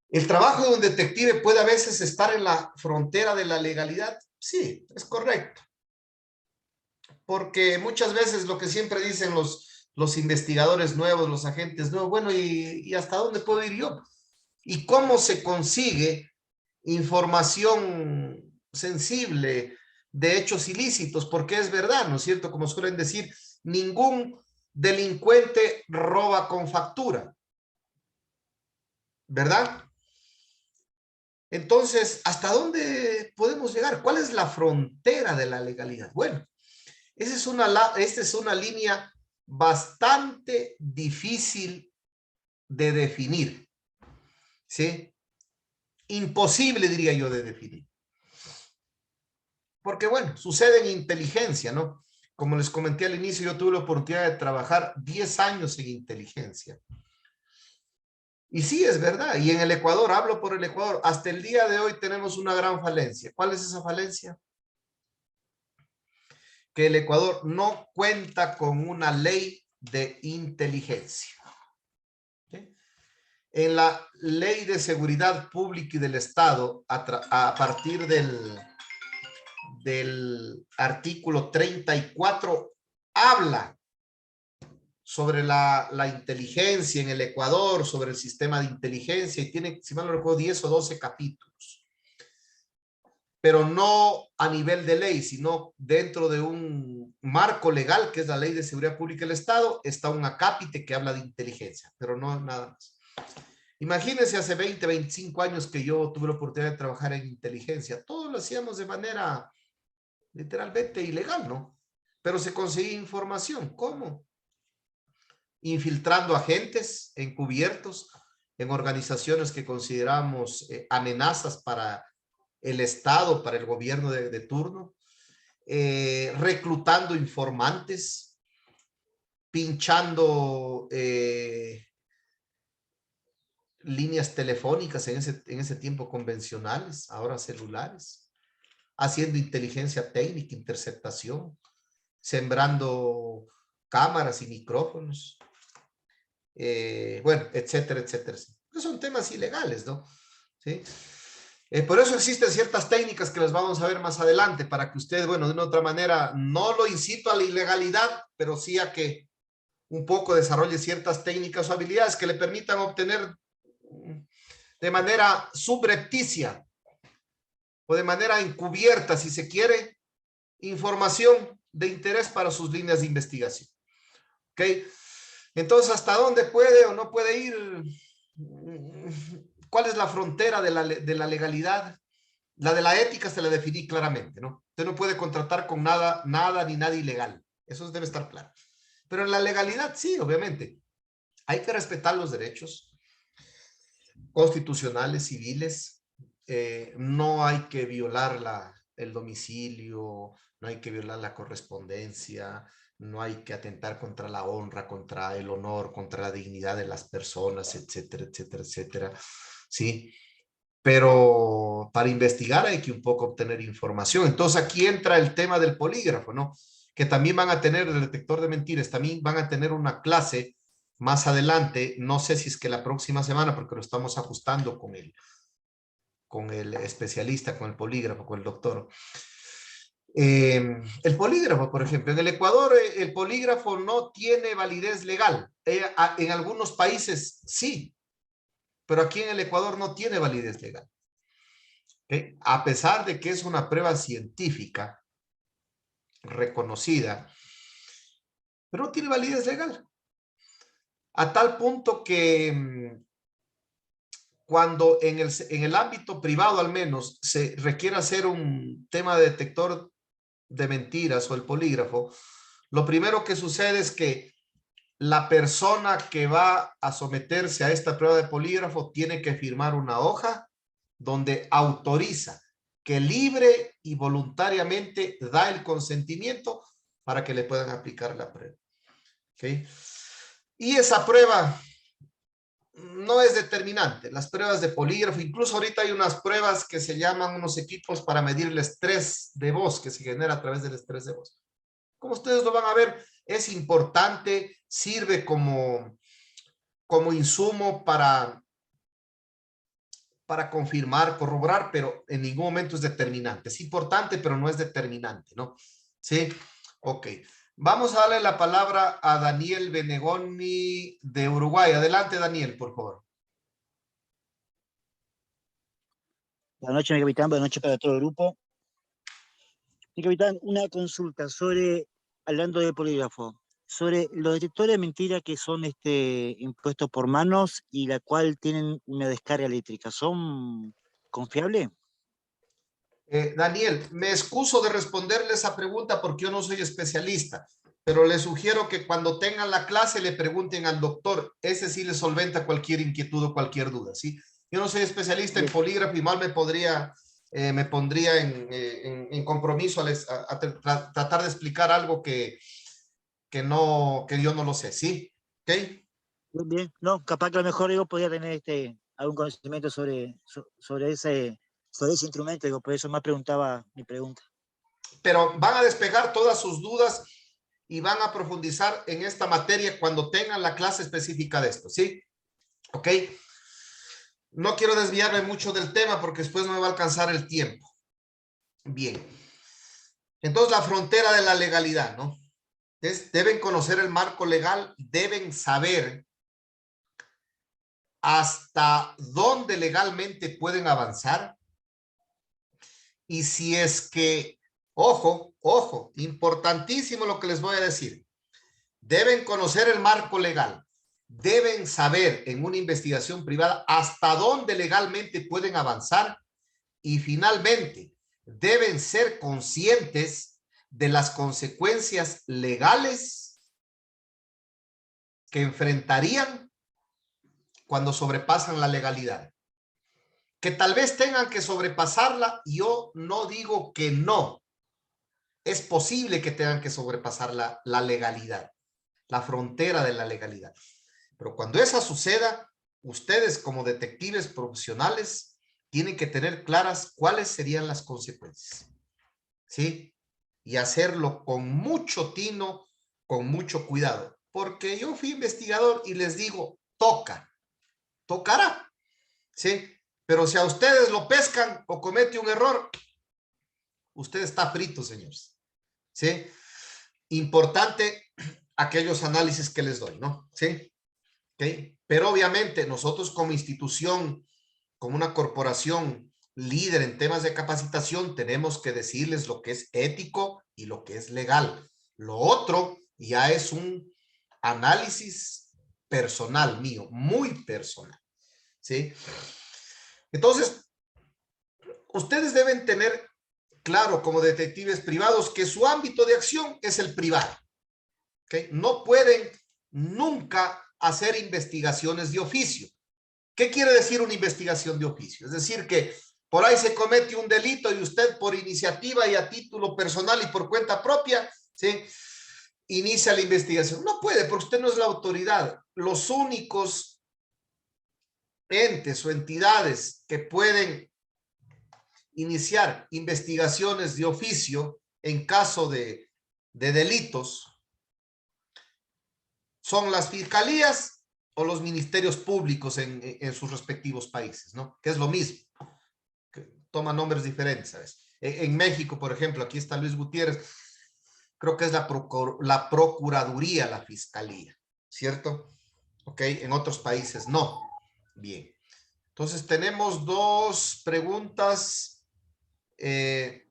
¿El trabajo de un detective puede a veces estar en la frontera de la legalidad? Sí, es correcto. Porque muchas veces lo que siempre dicen los investigadores nuevos, los agentes nuevos, bueno, ¿y hasta dónde puedo ir yo? ¿Y cómo se consigue información sensible de hechos ilícitos? Porque es verdad, ¿no es cierto? Como suelen decir, ningún delincuente roba con factura, ¿verdad? Entonces, ¿hasta dónde podemos llegar? ¿Cuál es la frontera de la legalidad? Bueno, esta es una línea bastante difícil de definir, ¿sí? Imposible, diría yo, de definir. Porque, bueno, sucede en inteligencia, ¿no? Como les comenté al inicio, yo tuve la oportunidad de trabajar 10 años en inteligencia. Y sí, es verdad. Y en el Ecuador, hablo por el Ecuador, hasta el día de hoy tenemos una gran falencia. ¿Cuál es esa falencia? Que el Ecuador no cuenta con una ley de inteligencia. ¿Sí? En la Ley de Seguridad Pública y del Estado, a partir del artículo 34, habla sobre la inteligencia en el Ecuador, sobre el sistema de inteligencia, y tiene, si mal no recuerdo, 10 o 12 capítulos. Pero no a nivel de ley, sino dentro de un marco legal, que es la Ley de Seguridad Pública del Estado, está un acápite que habla de inteligencia, pero no nada más. Imagínense hace 20, 25 años que yo tuve la oportunidad de trabajar en inteligencia. Todo lo hacíamos de manera literalmente ilegal, ¿no? Pero se conseguía información. ¿Cómo? Infiltrando agentes encubiertos en organizaciones que consideramos amenazas para el Estado, para el gobierno de turno, reclutando informantes, pinchando líneas telefónicas en ese tiempo convencionales, ahora celulares, haciendo inteligencia técnica, interceptación, sembrando cámaras y micrófonos, bueno, etcétera, etcétera. Son temas ilegales, ¿no? ¿Sí? Por eso existen ciertas técnicas que las vamos a ver más adelante, para que usted, bueno, de una otra manera, no lo incito a la ilegalidad, pero sí a que un poco desarrolle ciertas técnicas o habilidades que le permitan obtener de manera subrepticia o de manera encubierta, si se quiere, información de interés para sus líneas de investigación. ¿Ok? Entonces, ¿hasta dónde puede o no puede ir? ¿Cuál es la frontera de la legalidad? La de la ética se la definí claramente, ¿no? Usted no puede contratar con nada ni nada ilegal. Eso debe estar claro. Pero en la legalidad, sí, obviamente. Hay que respetar los derechos constitucionales, civiles. No hay que violar el domicilio, no hay que violar la correspondencia, no hay que atentar contra la honra, contra el honor, contra la dignidad de las personas, etcétera, etcétera, etcétera, ¿sí? Pero para investigar hay que un poco obtener información. Entonces aquí entra el tema del polígrafo, ¿no? Que también van a tener el detector de mentiras, también van a tener una clase más adelante, no sé si es que la próxima semana, porque lo estamos ajustando con el especialista, con el polígrafo, con el doctor. El polígrafo, por ejemplo, en el Ecuador el polígrafo no tiene validez legal. En algunos países sí, pero aquí en el Ecuador no tiene validez legal. ¿Okay? A pesar de que es una prueba científica reconocida, pero no tiene validez legal. A tal punto que cuando en el ámbito privado al menos se requiere hacer un tema de detector de mentiras o el polígrafo, lo primero que sucede es que la persona que va a someterse a esta prueba de polígrafo tiene que firmar una hoja donde autoriza que libre y voluntariamente da el consentimiento para que le puedan aplicar la prueba. ¿Okay? Y esa prueba no es determinante. Las pruebas de polígrafo, incluso ahorita hay unas pruebas que se llaman unos equipos para medir el estrés de voz que se genera a través del estrés de voz. Como ustedes lo van a ver, es importante, sirve como insumo para confirmar, corroborar, pero en ningún momento es determinante. Es importante, pero no es determinante, ¿no? Sí, ok. Vamos a darle la palabra a Daniel Benegoni de Uruguay. Adelante, Daniel, por favor. Buenas noches, mi capitán. Buenas noches para todo el grupo. Mi capitán, una consulta hablando de polígrafo, sobre los detectores de mentira que son impuestos por manos y la cual tienen una descarga eléctrica. ¿Son confiables? Daniel, me excuso de responderle esa pregunta porque yo no soy especialista, pero le sugiero que cuando tengan la clase le pregunten al doctor. Ese sí le solventa cualquier inquietud o cualquier duda, ¿sí? Yo no soy especialista en polígrafo y mal me pondría en compromiso a tratar de explicar algo que yo no lo sé, ¿sí? ¿Ok? Bien, bien. No, capaz que a lo mejor yo podría tener algún conocimiento sobre ese instrumento, digo, por eso más preguntaba mi pregunta. Pero van a despejar todas sus dudas y van a profundizar en esta materia cuando tengan la clase específica de esto, ¿sí? ¿Ok? No quiero desviarme mucho del tema porque después no me va a alcanzar el tiempo. Bien. Entonces, la frontera de la legalidad, ¿no? Deben conocer el marco legal, deben saber hasta dónde legalmente pueden avanzar y si es que, ojo, importantísimo lo que les voy a decir, deben conocer el marco legal, deben saber en una investigación privada hasta dónde legalmente pueden avanzar y finalmente deben ser conscientes de las consecuencias legales que enfrentarían cuando sobrepasan la legalidad. Que tal vez tengan que sobrepasarla, yo no digo que no. Es posible que tengan que sobrepasar la legalidad, la frontera de la legalidad. Pero cuando esa suceda, ustedes como detectives profesionales tienen que tener claras cuáles serían las consecuencias. ¿Sí? Y hacerlo con mucho tino, con mucho cuidado. Porque yo fui investigador y les digo, tocará. ¿Sí? Pero si a ustedes lo pescan o comete un error, usted está frito, señores. ¿Sí? Importante aquellos análisis que les doy, ¿no? ¿Sí? ¿Okay? Pero obviamente nosotros como institución, como una corporación líder en temas de capacitación, tenemos que decirles lo que es ético y lo que es legal. Lo otro ya es un análisis personal mío, muy personal. ¿Sí? Entonces, ustedes deben tener claro como detectives privados que su ámbito de acción es el privado. ¿Okay? No pueden nunca hacer investigaciones de oficio. ¿Qué quiere decir una investigación de oficio? Es decir, que por ahí se comete un delito y usted por iniciativa y a título personal y por cuenta propia, ¿sí?, inicia la investigación. No puede, porque usted no es la autoridad. Los únicos entes o entidades que pueden iniciar investigaciones de oficio en caso de delitos son las fiscalías o los ministerios públicos en sus respectivos países, ¿no? Que es lo mismo, que toma nombres diferentes, ¿sabes? En México, por ejemplo, aquí está Luis Gutiérrez, creo que es la Procuraduría, la Fiscalía, ¿cierto? Ok, en otros países no. Bien. Entonces tenemos dos preguntas. Se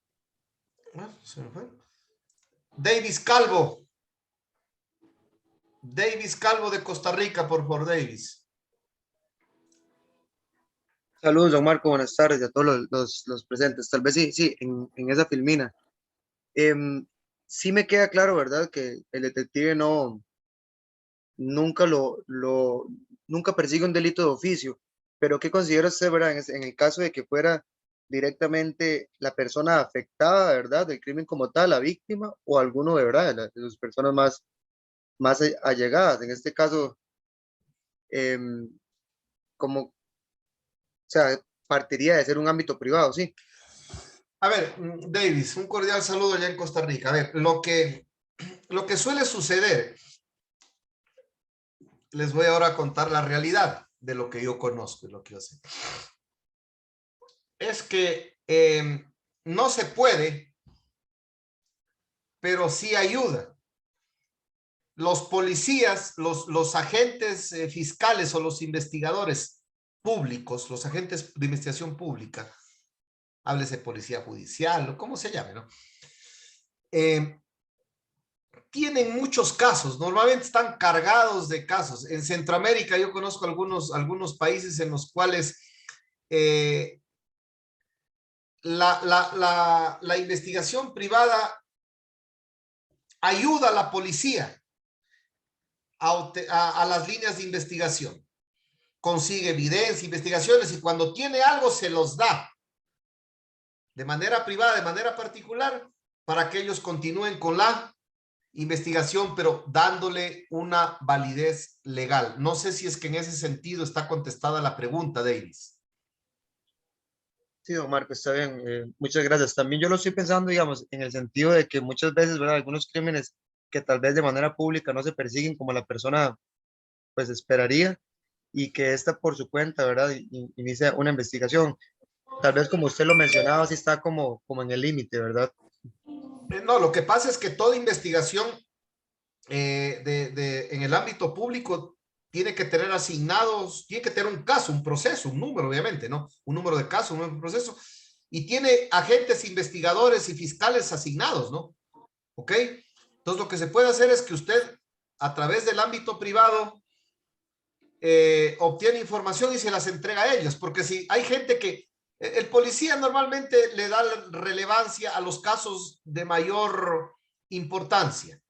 me fue. Davis Calvo. Davis Calvo de Costa Rica, por favor, Davis. Saludos, don Marco, buenas tardes a todos los presentes. Tal vez sí, en esa filmina. Sí me queda claro, ¿verdad? Que el detective nunca nunca persigue un delito de oficio, pero ¿qué considera usted, verdad? En el caso de que fuera directamente la persona afectada, ¿verdad? Del crimen como tal, la víctima, o alguno de verdad, de las personas más allegadas. En este caso, como, o sea, partiría de ser un ámbito privado, sí. A ver, Davis, un cordial saludo allá en Costa Rica. A ver, lo que suele suceder, les voy ahora a contar la realidad de lo que yo conozco y lo que yo sé. Es que no se puede, pero sí ayuda. Los policías, los agentes fiscales o los investigadores públicos, los agentes de investigación pública, háblese policía judicial o como se llame, ¿no? Tienen muchos casos, normalmente están cargados de casos. En Centroamérica yo conozco algunos países en los cuales la investigación privada ayuda a la policía a las líneas de investigación. Consigue evidencia, investigaciones, y cuando tiene algo se los da de manera privada, de manera particular, para que ellos continúen con la investigación, pero dándole una validez legal. No sé si es que en ese sentido está contestada la pregunta, Davis. Sí, don Marco, está bien. Muchas gracias. También yo lo estoy pensando, digamos, en el sentido de que muchas veces, ¿verdad? Algunos crímenes que tal vez de manera pública no se persiguen como la persona, pues, esperaría, y que esta por su cuenta, ¿verdad? Inicia una investigación. Tal vez como usted lo mencionaba, sí está como en el límite, ¿verdad? No, lo que pasa es que toda investigación en el ámbito público tiene que tener asignados, tiene que tener un caso, un proceso, un número, obviamente, ¿no? Un número de casos, un número de proceso, y tiene agentes investigadores y fiscales asignados, ¿no? ¿Ok? Entonces, lo que se puede hacer es que usted, a través del ámbito privado, obtiene información y se las entrega a ellos, porque si hay gente que el policía normalmente le da relevancia a los casos de mayor importancia,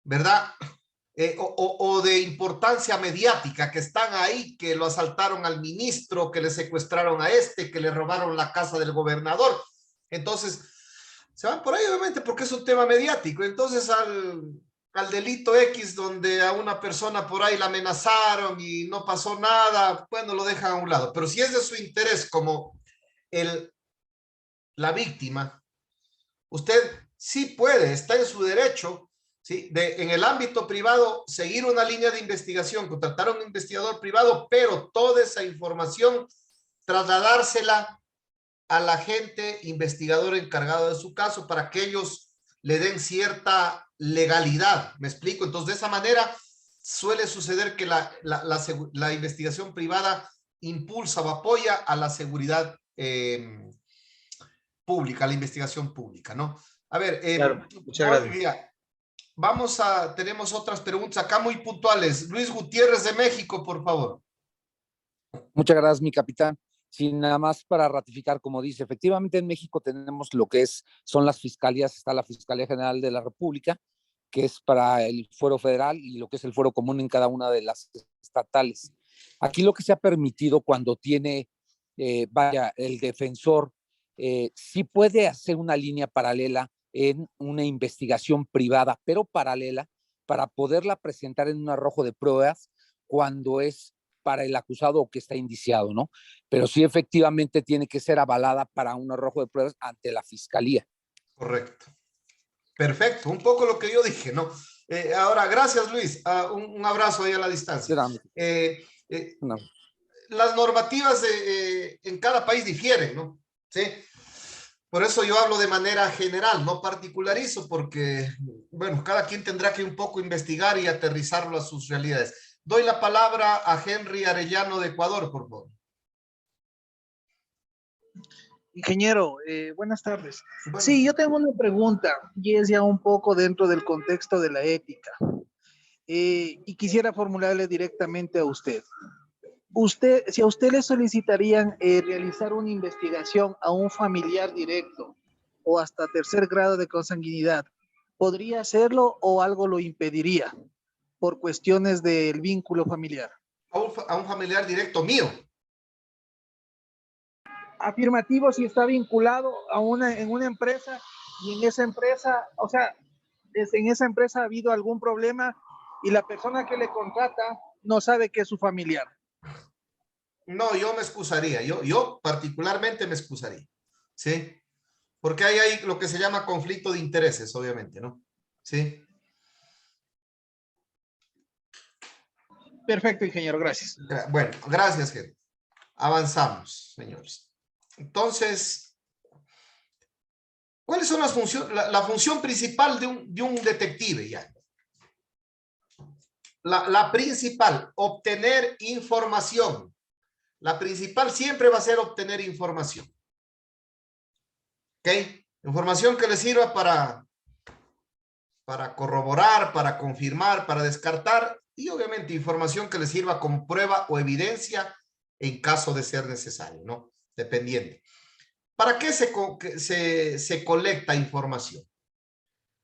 ¿verdad? O de importancia mediática, que están ahí, que lo asaltaron al ministro, que le secuestraron a este, que le robaron la casa del gobernador. Entonces, se van por ahí, obviamente, porque es un tema mediático. Entonces, al delito X, donde a una persona por ahí la amenazaron y no pasó nada, bueno, lo dejan a un lado. Pero si es de su interés como la víctima, usted sí puede, está en su derecho, ¿sí?, en el ámbito privado seguir una línea de investigación, contratar a un investigador privado, pero toda esa información trasladársela al agente investigador encargado de su caso para que ellos le den cierta legalidad. ¿Me explico? Entonces, de esa manera suele suceder que la investigación privada impulsa o apoya a la seguridad pública, a la investigación pública, ¿no? A ver, Claro, muchas gracias. tenemos otras preguntas acá muy puntuales. Luis Gutiérrez de México, por favor. Muchas gracias, mi capitán. Sí, nada más para ratificar, como dice, efectivamente en México tenemos lo que son las fiscalías, está la Fiscalía General de la República, que es para el fuero federal, y lo que es el fuero común en cada una de las estatales. Aquí lo que se ha permitido cuando tiene vaya, el defensor sí puede hacer una línea paralela en una investigación privada, pero paralela, para poderla presentar en un arrojo de pruebas cuando es para el acusado o que está indiciado, ¿no? Pero sí efectivamente tiene que ser avalada para un arrojo de pruebas ante la fiscalía. Correcto. Perfecto, un poco lo que yo dije, ¿no? Ahora, gracias Luis, un abrazo ahí a la distancia. No. Las normativas en cada país difieren, ¿no? Sí. Por eso yo hablo de manera general, no particularizo, porque, bueno, cada quien tendrá que un poco investigar y aterrizarlo a sus realidades. Doy la palabra a Henry Arellano de Ecuador, por favor. Ingeniero, buenas tardes. Bueno. Sí, yo tengo una pregunta y es ya un poco dentro del contexto de la ética. Y quisiera formularle directamente a usted. Si a usted le solicitarían realizar una investigación a un familiar directo o hasta tercer grado de consanguinidad, ¿podría hacerlo o algo lo impediría por cuestiones del vínculo familiar? A un familiar directo mío. Afirmativo, si está vinculado en una empresa y en esa empresa, o sea, en esa empresa ha habido algún problema y la persona que le contrata no sabe que es su familiar. No, yo me excusaría, yo particularmente me excusaría, ¿sí? Porque hay lo que se llama conflicto de intereses, obviamente, ¿no? Sí. Perfecto, ingeniero, gracias. Bueno, gracias, gente. Avanzamos, señores. Entonces, ¿cuáles son las funciones? La función principal de un detective ya. La principal, obtener información. La principal siempre va a ser obtener información. ¿Ok? Información que le sirva para corroborar, para confirmar, para descartar y obviamente información que le sirva como prueba o evidencia en caso de ser necesario, ¿no? Dependiendo. ¿Para qué se colecta información?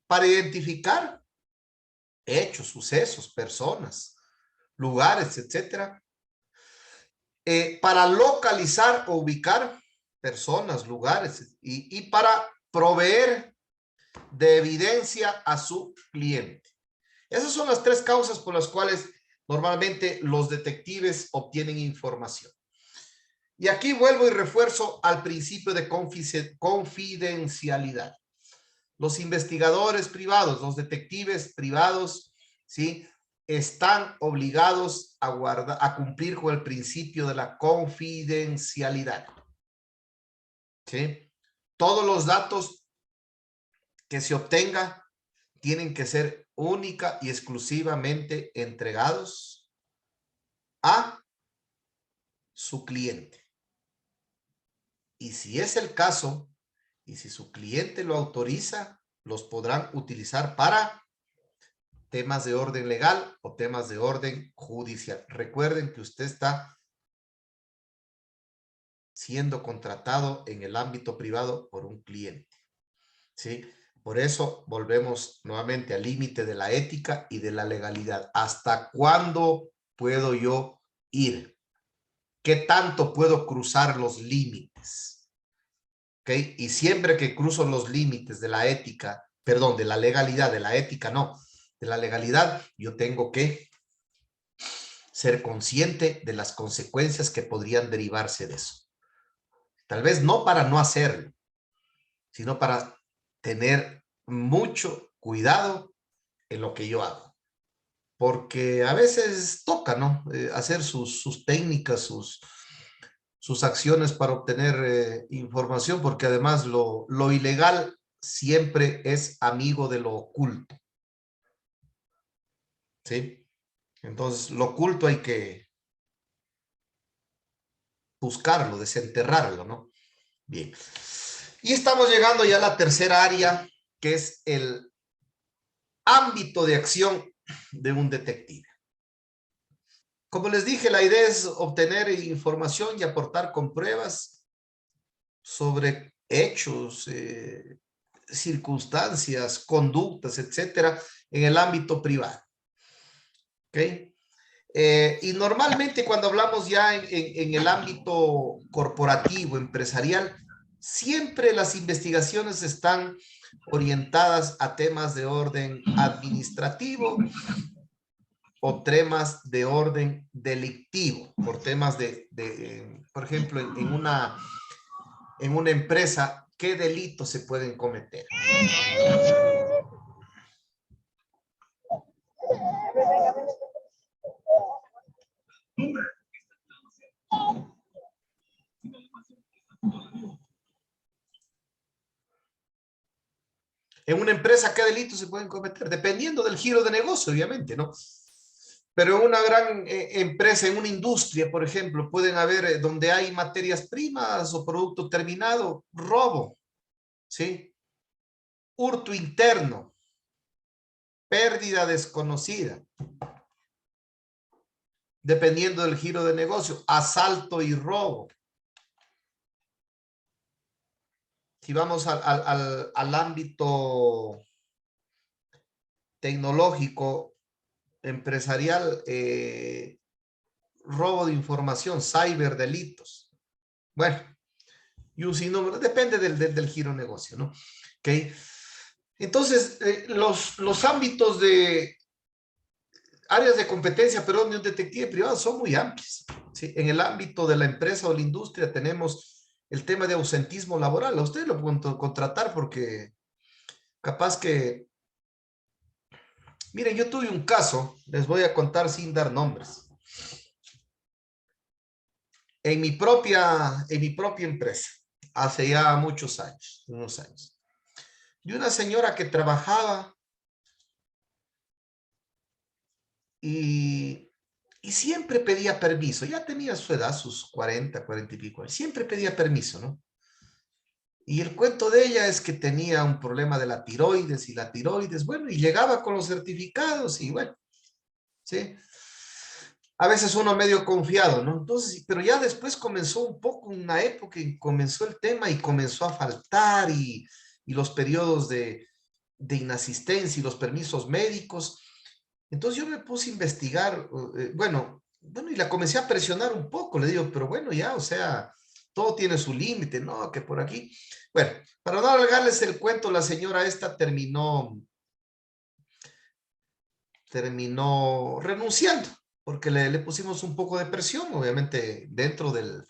Para identificar hechos, sucesos, personas, lugares, etcétera. Para localizar o ubicar personas, lugares y para proveer de evidencia a su cliente. Esas son las tres causas por las cuales normalmente los detectives obtienen información. Y aquí vuelvo y refuerzo al principio de confidencialidad. Los investigadores privados, los detectives privados, ¿sí? Están obligados a cumplir con el principio de la confidencialidad. ¿Sí? Todos los datos que se obtenga tienen que ser única y exclusivamente entregados a su cliente. Y si es el caso, y si su cliente lo autoriza, los podrán utilizar para temas de orden legal o temas de orden judicial. Recuerden que usted está siendo contratado en el ámbito privado por un cliente, ¿sí? Por eso volvemos nuevamente al límite de la ética y de la legalidad. ¿Hasta cuándo puedo yo ir? ¿Qué tanto puedo cruzar los límites? ¿Ok? Y siempre que cruzo los límites de la ética, perdón, de la legalidad, de la ética no, de la legalidad, yo tengo que ser consciente de las consecuencias que podrían derivarse de eso. Tal vez no para no hacerlo, sino para tener mucho cuidado en lo que yo hago. Porque a veces toca, ¿no? Hacer sus técnicas, sus acciones para obtener información, porque además lo ilegal siempre es amigo de lo oculto. ¿Sí? Entonces, lo oculto hay que buscarlo, desenterrarlo, ¿no? Bien. Y estamos llegando ya a la tercera área, que es el ámbito de acción de un detective. Como les dije, la idea es obtener información y aportar con pruebas sobre hechos, circunstancias, conductas, etcétera, en el ámbito privado. ¿Ok? Y normalmente cuando hablamos ya en el ámbito corporativo, empresarial, siempre las investigaciones están orientadas a temas de orden administrativo o temas de orden delictivo, por temas por ejemplo, en una empresa, ¿qué delitos se pueden cometer? En una empresa, ¿qué delitos se pueden cometer? Dependiendo del giro de negocio, obviamente, ¿no? Pero en una gran empresa, en una industria, por ejemplo, pueden haber donde hay materias primas o producto terminado, robo, ¿sí? Hurto interno, pérdida desconocida, dependiendo del giro de negocio, asalto y robo. Si vamos al ámbito tecnológico, empresarial, robo de información, ciberdelitos. Bueno, y un sinnúmero, depende del giro de negocio, ¿no? ¿Ok? Entonces, los ámbitos de áreas de competencia, perdón, de un detective privado son muy amplios, ¿sí? En el ámbito de la empresa o la industria tenemos el tema de ausentismo laboral. A ustedes lo pueden contratar porque capaz que... Miren, yo tuve un caso, les voy a contar sin dar nombres. En mi propia empresa, hace ya muchos años, unos años, de una señora que trabajaba y siempre pedía permiso. Ya tenía su edad, sus 40 y pico. Siempre pedía permiso, ¿no? Y el cuento de ella es que tenía un problema de la tiroides, bueno, y llegaba con los certificados y bueno, ¿sí? A veces uno medio confiado, ¿no? Entonces, pero ya después comenzó un poco una época y comenzó el tema y comenzó a faltar y los periodos de inasistencia y los permisos médicos. Entonces yo me puse a investigar, bueno, y la comencé a presionar un poco, le digo, pero bueno, ya, o sea, todo tiene su límite, ¿no? Que por aquí. Bueno, para no alargarles el cuento, la señora esta terminó renunciando, porque le pusimos un poco de presión, obviamente, dentro de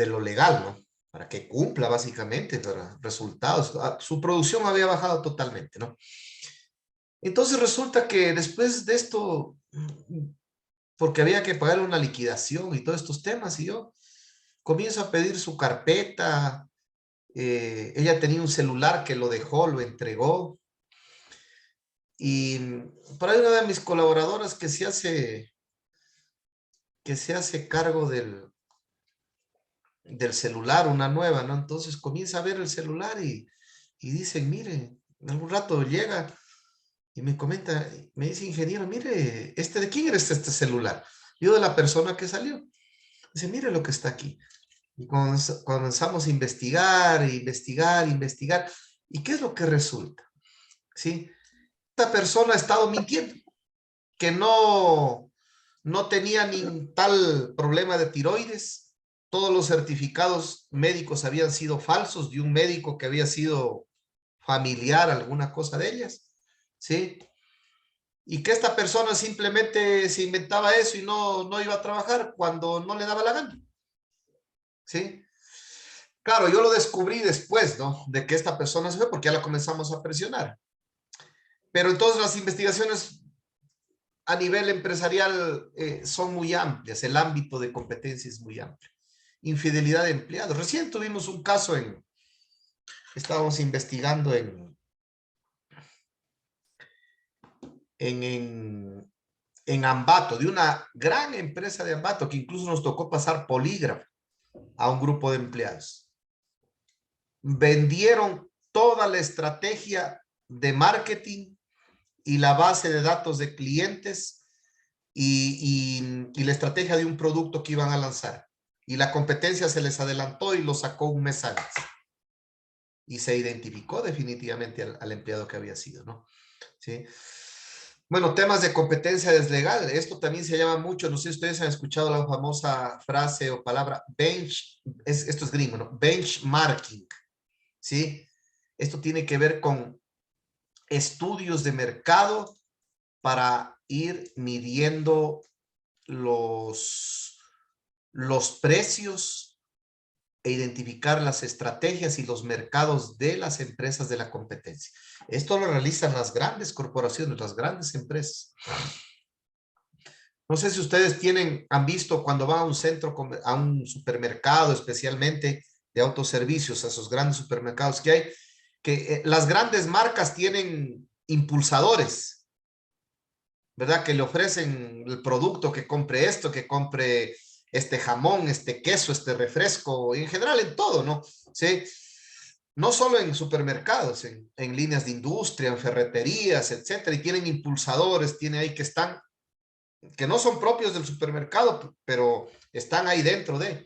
lo legal, ¿no? Para que cumpla, básicamente, para resultados. Su producción había bajado totalmente, ¿no? Entonces resulta que después de esto, porque había que pagar una liquidación y todos estos temas, y yo comienzo a pedir su carpeta. Ella tenía un celular que lo dejó, lo entregó. Y por ahí una de mis colaboradoras que se hace cargo del celular, una nueva, ¿no? Entonces comienza a ver el celular y dicen, mire, en algún rato llega y me comenta, me dice, ingeniero, mire, ¿de quién eres este celular? Yo, de la persona que salió. Dice, mire lo que está aquí. Y comenzamos a investigar. ¿Y qué es lo que resulta? ¿Sí? Esta persona ha estado mintiendo, que no tenía ni tal problema de tiroides. Todos los certificados médicos habían sido falsos de un médico que había sido familiar, alguna cosa de ellas, ¿sí? Y que esta persona simplemente se inventaba eso y no iba a trabajar cuando no le daba la gana, ¿sí? Claro, yo lo descubrí después, ¿no? De que esta persona se fue porque ya la comenzamos a presionar. Pero entonces las investigaciones a nivel empresarial son muy amplias, el ámbito de competencia es muy amplio. Infidelidad de empleados. Recién tuvimos un caso estábamos investigando en Ambato, de una gran empresa de Ambato, que incluso nos tocó pasar polígrafo a un grupo de empleados. Vendieron toda la estrategia de marketing y la base de datos de clientes y la estrategia de un producto que iban a lanzar. Y la competencia se les adelantó y lo sacó un mes antes. Y se identificó definitivamente al empleado que había sido, ¿no? ¿Sí? Bueno, temas de competencia deslegal. Esto también se llama mucho, no sé si ustedes han escuchado la famosa frase o palabra esto es gringo, ¿no? Benchmarking, ¿sí? Esto tiene que ver con estudios de mercado para ir midiendo los precios e identificar las estrategias y los mercados de las empresas de la competencia. Esto lo realizan las grandes corporaciones, las grandes empresas. No sé si ustedes han visto cuando van a un centro, a un supermercado, especialmente de autoservicios, a esos grandes supermercados que hay, que las grandes marcas tienen impulsadores, ¿verdad? Que le ofrecen el producto, que compre esto, que compre este jamón, este queso, este refresco, en general en todo, ¿no? Sí. No solo en supermercados, en líneas de industria, en ferreterías, etcétera, y tienen impulsadores, tiene ahí que no son propios del supermercado, pero están ahí dentro de.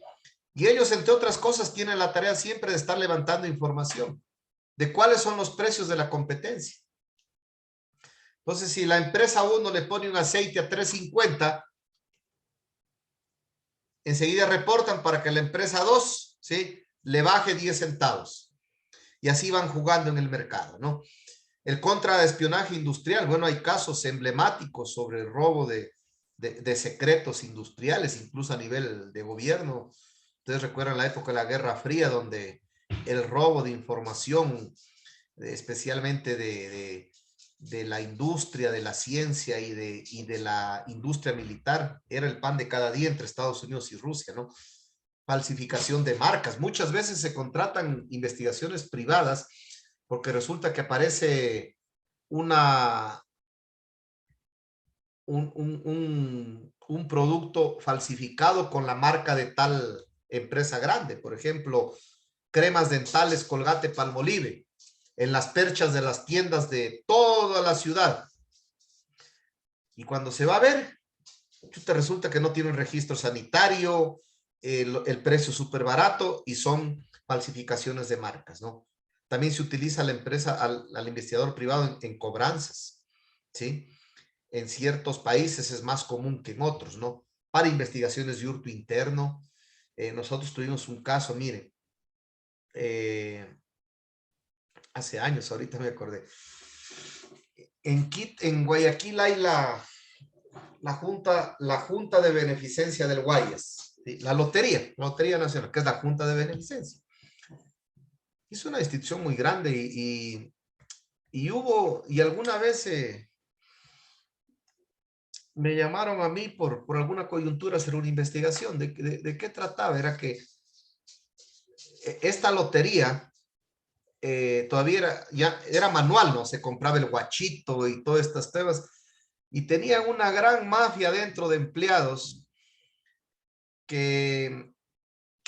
Y ellos, entre otras cosas, tienen la tarea siempre de estar levantando información de cuáles son los precios de la competencia. Entonces, si la empresa 1 le pone un aceite a $3.50, enseguida reportan para que la empresa 2, ¿sí?, le baje 10 centavos. Y así van jugando en el mercado, ¿no? El contraespionaje industrial, bueno, hay casos emblemáticos sobre el robo de secretos industriales, incluso a nivel de gobierno. Ustedes recuerdan la época de la Guerra Fría, donde el robo de información, especialmente de la industria, de la ciencia y de la industria militar, era el pan de cada día entre Estados Unidos y Rusia, ¿no? Falsificación de marcas. Muchas veces se contratan investigaciones privadas porque resulta que aparece un producto falsificado con la marca de tal empresa grande. Por ejemplo, cremas dentales Colgate Palmolive en las perchas de las tiendas de toda la ciudad. Y cuando se va a ver, te resulta que no tienen registro sanitario, el precio súper barato y son falsificaciones de marcas, ¿no? También se utiliza la empresa al investigador privado en cobranzas, ¿sí? En ciertos países es más común que en otros, ¿no? Para investigaciones de hurto interno. Nosotros tuvimos un caso, miren, hace años, ahorita me acordé. En Guayaquil hay la Junta de Beneficencia del Guayas, ¿sí? La Lotería Nacional, que es la Junta de Beneficencia. Es una institución muy grande y alguna vez me llamaron a mí por alguna coyuntura a hacer una investigación. ¿De qué trataba? Era que esta lotería todavía era manual, ¿no? Se compraba el guachito y todas estas temas. Y tenían una gran mafia dentro de empleados que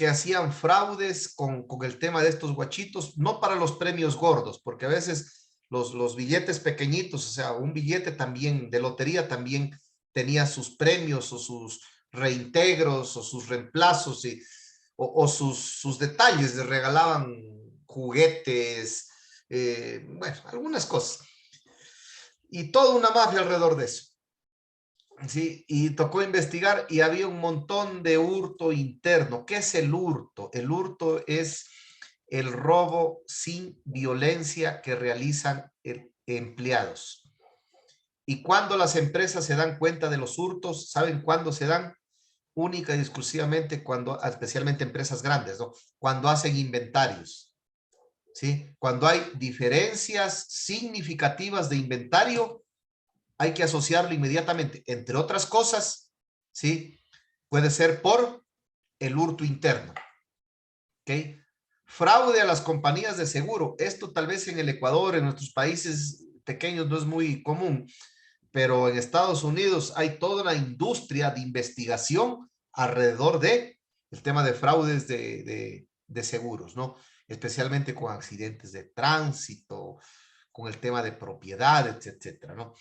hacían fraudes con el tema de estos guachitos, no para los premios gordos, porque a veces los billetes pequeñitos, o sea, un billete también de lotería también tenía sus premios o sus reintegros o sus reemplazos o sus detalles, les regalaban juguetes, bueno, algunas cosas. Y toda una mafia alrededor de eso. Sí, y tocó investigar y había un montón de hurto interno. ¿Qué es el hurto? El hurto es el robo sin violencia que realizan empleados. Y cuando las empresas se dan cuenta de los hurtos, ¿saben cuándo se dan? Única y exclusivamente cuando, especialmente empresas grandes, ¿no? Cuando hacen inventarios, ¿sí? Cuando hay diferencias significativas de inventario, hay que asociarlo inmediatamente, entre otras cosas, ¿sí? Puede ser por el hurto interno, ¿ok? Fraude a las compañías de seguro. Esto tal vez en el Ecuador, en nuestros países pequeños no es muy común, pero en Estados Unidos hay toda una industria de investigación alrededor de el tema de fraudes de seguros, ¿no? Especialmente con accidentes de tránsito, con el tema de propiedad, etcétera, ¿no?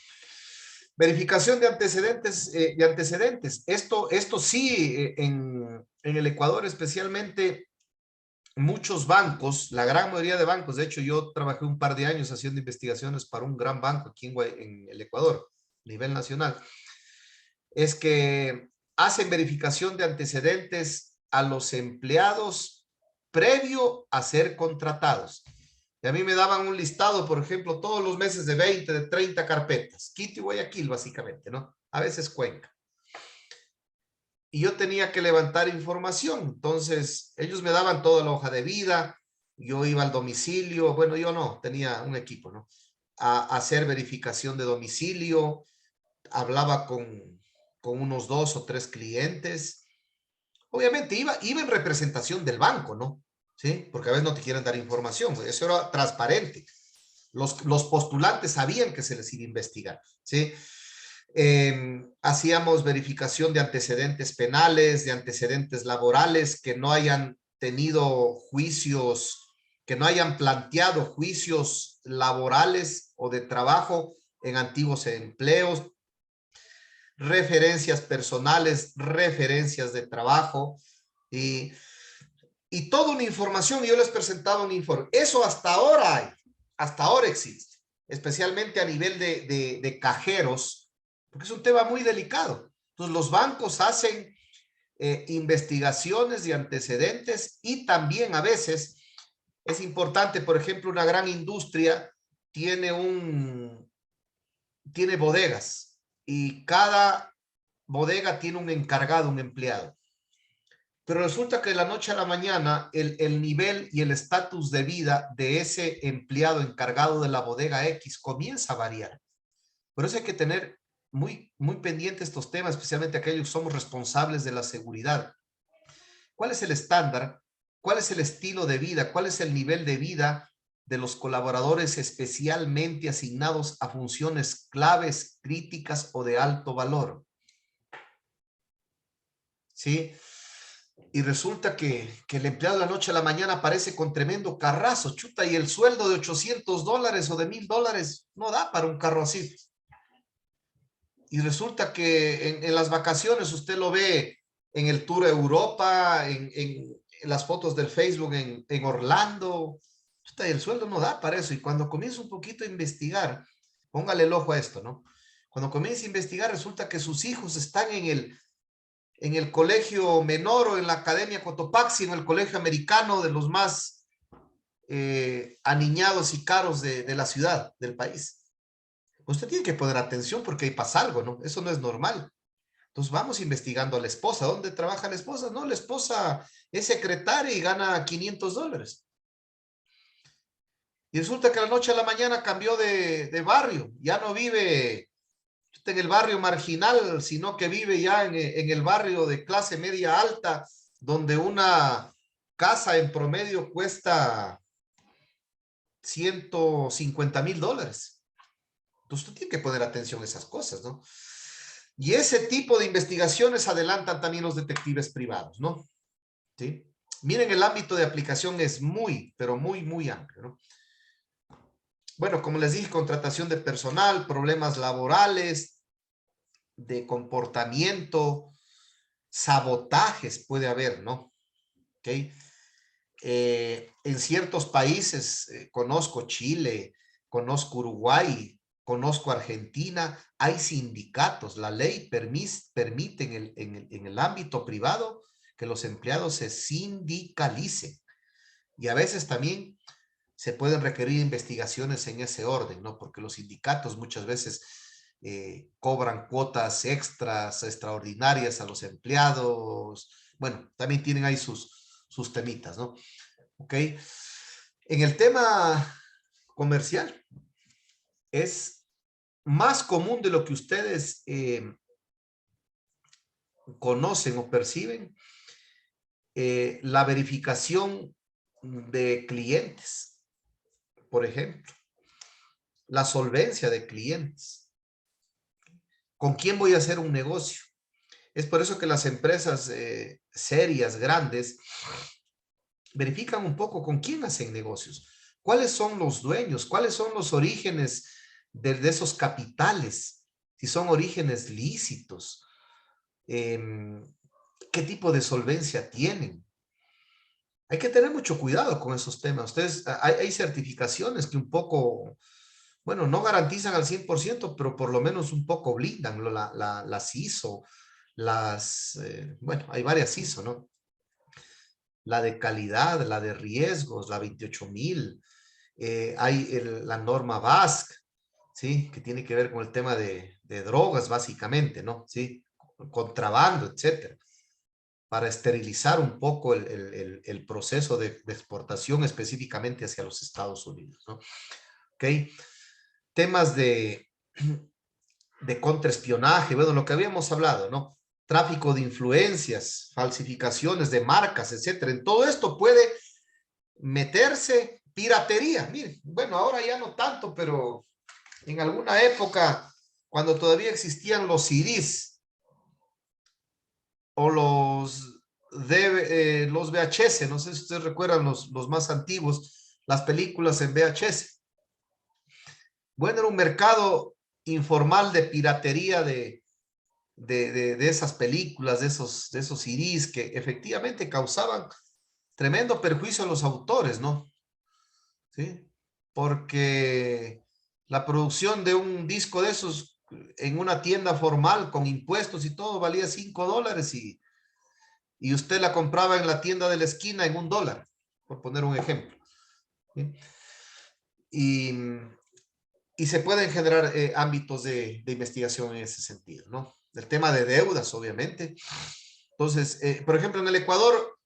Verificación de antecedentes. Esto sí, en el Ecuador especialmente, muchos bancos, la gran mayoría de bancos, de hecho yo trabajé un par de años haciendo investigaciones para un gran banco aquí en el Ecuador, nivel nacional, es que hacen verificación de antecedentes a los empleados previo a ser contratados. Y a mí me daban un listado, por ejemplo, todos los meses de 20, de 30 carpetas. Quito y Guayaquil, básicamente, ¿no? A veces Cuenca. Y yo tenía que levantar información. Entonces, ellos me daban toda la hoja de vida. Yo iba al domicilio. Bueno, yo no, tenía un equipo, ¿no? A hacer verificación de domicilio. Hablaba con unos 2 o 3 clientes. Obviamente iba en representación del banco, ¿no? ¿Sí? Porque a veces no te quieren dar información. Eso era transparente. Los postulantes sabían que se les iba a investigar, ¿sí? Hacíamos verificación de antecedentes penales, de antecedentes laborales, que no hayan tenido juicios, que no hayan planteado juicios laborales o de trabajo en antiguos empleos, referencias personales, referencias de trabajo y toda una información. Yo les presentaba un informe. Eso hasta ahora hay, hasta ahora existe, especialmente a nivel de cajeros, porque es un tema muy delicado. Entonces los bancos hacen investigaciones de antecedentes y también a veces es importante, por ejemplo, una gran industria tiene bodegas y cada bodega tiene un encargado, un empleado. Pero resulta que de la noche a la mañana el nivel y el estatus de vida de ese empleado encargado de la bodega X comienza a variar. Por eso hay que tener muy pendientes estos temas, especialmente aquellos que somos responsables de la seguridad. ¿Cuál es el estándar? ¿Cuál es el estilo de vida? ¿Cuál es el nivel de vida de los colaboradores especialmente asignados a funciones claves, críticas o de alto valor? ¿Sí? Y resulta que el empleado de la noche a la mañana aparece con tremendo carrazo, chuta, y el sueldo de $800 o de $1,000 no da para un carro así. Y resulta que en las vacaciones usted lo ve en el tour a Europa, en las fotos del Facebook en Orlando, chuta, y el sueldo no da para eso. Y cuando comienza un poquito a investigar, póngale el ojo a esto, ¿no? Cuando comienza a investigar, resulta que sus hijos están en el colegio menor o en la Academia Cotopaxi, en el colegio americano de los más aniñados y caros de la ciudad, del país. Usted tiene que poner atención porque ahí pasa algo, ¿no? Eso no es normal. Entonces vamos investigando a la esposa. ¿Dónde trabaja la esposa? No, la esposa es secretaria y gana $500. Y resulta que la noche a la mañana cambió de barrio. Ya no vive en el barrio marginal, sino que vive ya en el barrio de clase media alta, donde una casa en promedio cuesta $150,000. Entonces, usted tiene que poner atención a esas cosas, ¿no? Y ese tipo de investigaciones adelantan también los detectives privados, ¿no? ¿Sí? Miren, el ámbito de aplicación es muy, pero muy amplio, ¿no? Bueno, como les dije, contratación de personal, problemas laborales, de comportamiento, sabotajes puede haber, ¿no? ¿Ok? En ciertos países, conozco Chile, conozco Uruguay, conozco Argentina, hay sindicatos. La ley permite en el ámbito privado que los empleados se sindicalicen. Y a veces también se pueden requerir investigaciones en ese orden, ¿no? Porque los sindicatos muchas veces cobran cuotas extras, extraordinarias a los empleados. Bueno, también tienen ahí sus temitas, ¿no? ¿Ok? En el tema comercial es más común de lo que ustedes conocen o perciben la verificación de clientes, por ejemplo, la solvencia de clientes. ¿Con quién voy a hacer un negocio? Es por eso que las empresas serias, grandes, verifican un poco con quién hacen negocios, cuáles son los dueños, cuáles son los orígenes de esos capitales, si son orígenes lícitos, qué tipo de solvencia tienen. Hay que tener mucho cuidado con esos temas. Ustedes, hay certificaciones que un poco bueno, no garantizan al 100%, pero por lo menos un poco blindan las ISO, bueno, hay varias ISO, ¿no? La de calidad, la de riesgos, la 28000, hay la norma BASC, ¿sí? Que tiene que ver con el tema de drogas, básicamente, ¿no? ¿Sí? Contrabando, etcétera, para esterilizar un poco el proceso de exportación específicamente hacia los Estados Unidos, ¿no? ¿Ok? Temas de contraespionaje, bueno, lo que habíamos hablado, ¿no? Tráfico de influencias, falsificaciones de marcas, etcétera. En todo esto puede meterse piratería. Miren, bueno, ahora ya no tanto, pero en alguna época, cuando todavía existían los CDs o los VHS, no sé si ustedes recuerdan los más antiguos, las películas en VHS. Bueno, era un mercado informal de piratería de esas películas, de esos CDs que efectivamente causaban tremendo perjuicio a los autores, ¿no? ¿Sí? Porque la producción de un disco de esos en una tienda formal con impuestos y todo valía $5 y usted la compraba en la tienda de la esquina en $1, por poner un ejemplo. ¿Sí? Y se pueden generar ámbitos de investigación en ese sentido, ¿no? El tema de deudas, obviamente. Entonces, por ejemplo, en el Ecuador,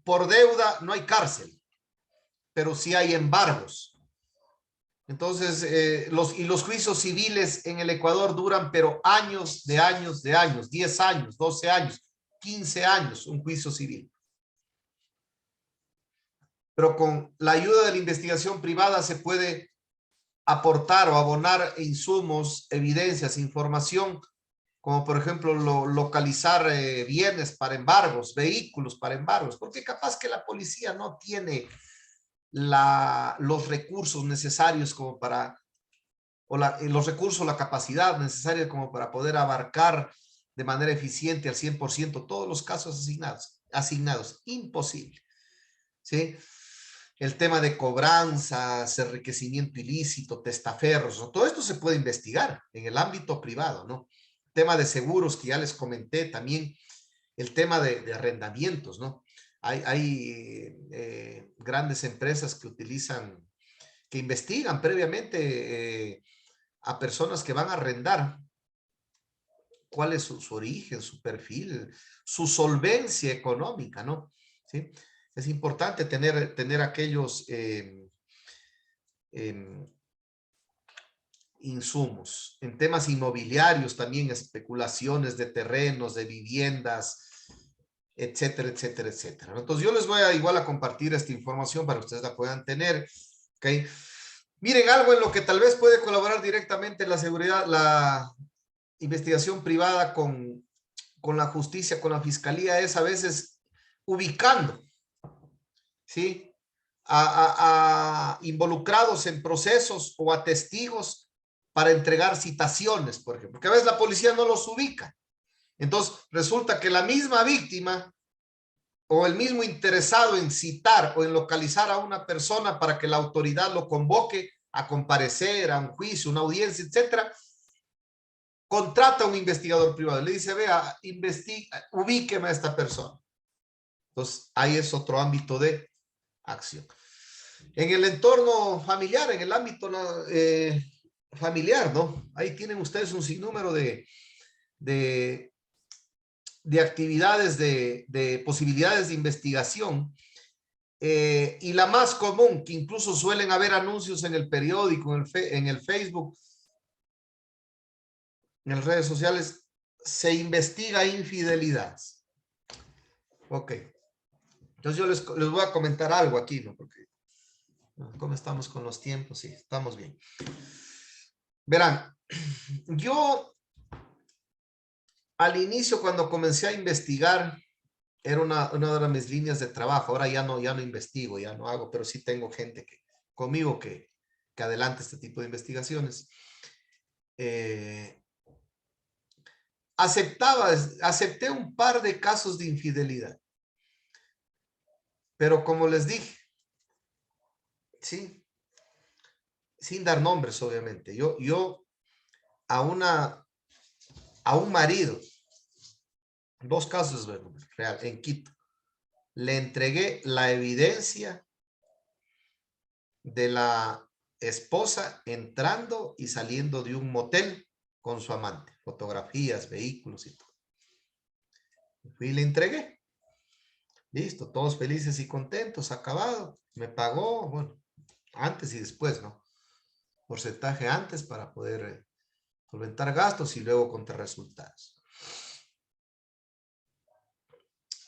por deuda no hay cárcel, pero sí hay embargos. Entonces, los juicios civiles en el Ecuador duran, pero años, 10 años, 12 años, 15 años, un juicio civil. Pero con la ayuda de la investigación privada se puede aportar o abonar insumos, evidencias, información, como por ejemplo localizar bienes para embargos, vehículos para embargos, porque capaz que la policía no tiene los recursos necesarios como para, los recursos, la capacidad necesaria como para poder abarcar de manera eficiente al 100% todos los casos asignados. Imposible. ¿Sí? El tema de cobranzas, enriquecimiento ilícito, testaferros, ¿no? Todo esto se puede investigar en el ámbito privado, ¿no? Tema de seguros que ya les comenté, también el tema de arrendamientos, ¿no? Hay grandes empresas que investigan previamente a personas que van a arrendar, cuál es su origen, su perfil, su solvencia económica, ¿no? ¿Sí? Es importante tener aquellos insumos. En temas inmobiliarios también, especulaciones de terrenos, de viviendas, etcétera, etcétera, etcétera. Entonces yo les voy igual a compartir esta información para que ustedes la puedan tener. ¿Ok? Miren, algo en lo que tal vez puede colaborar directamente la seguridad, la investigación privada con la justicia, con la fiscalía, es a veces ubicando, ¿sí? A involucrados en procesos o a testigos para entregar citaciones, por ejemplo, porque a veces la policía no los ubica. Entonces, resulta que la misma víctima o el mismo interesado en citar o en localizar a una persona para que la autoridad lo convoque a comparecer a un juicio, una audiencia, etcétera, contrata a un investigador privado. Le dice, vea, ubíqueme a esta persona. Entonces, ahí es otro ámbito de acción. En el entorno familiar, en el ámbito familiar, ¿no? Ahí tienen ustedes un sinnúmero de actividades, de posibilidades de investigación. Y la más común, que incluso suelen haber anuncios en el periódico, en el Facebook, en las redes sociales, se investiga infidelidades. Ok. Entonces yo les voy a comentar algo aquí, ¿no? Porque ¿cómo estamos con los tiempos? Sí, estamos bien. Verán, yo al inicio cuando comencé a investigar, era una de mis líneas de trabajo. Ahora ya no investigo, ya no hago, pero sí tengo gente conmigo que adelanta este tipo de investigaciones. Acepté un par de casos de infidelidad. Pero como les dije, sí, sin dar nombres, obviamente, yo a un marido, 2 casos real, en Quito, le entregué la evidencia de la esposa entrando y saliendo de un motel con su amante, fotografías, vehículos y todo. Fui y le entregué. Listo, todos felices y contentos, acabado. Me pagó, bueno, antes y después, ¿no? Porcentaje antes para poder solventar gastos y luego contra resultados.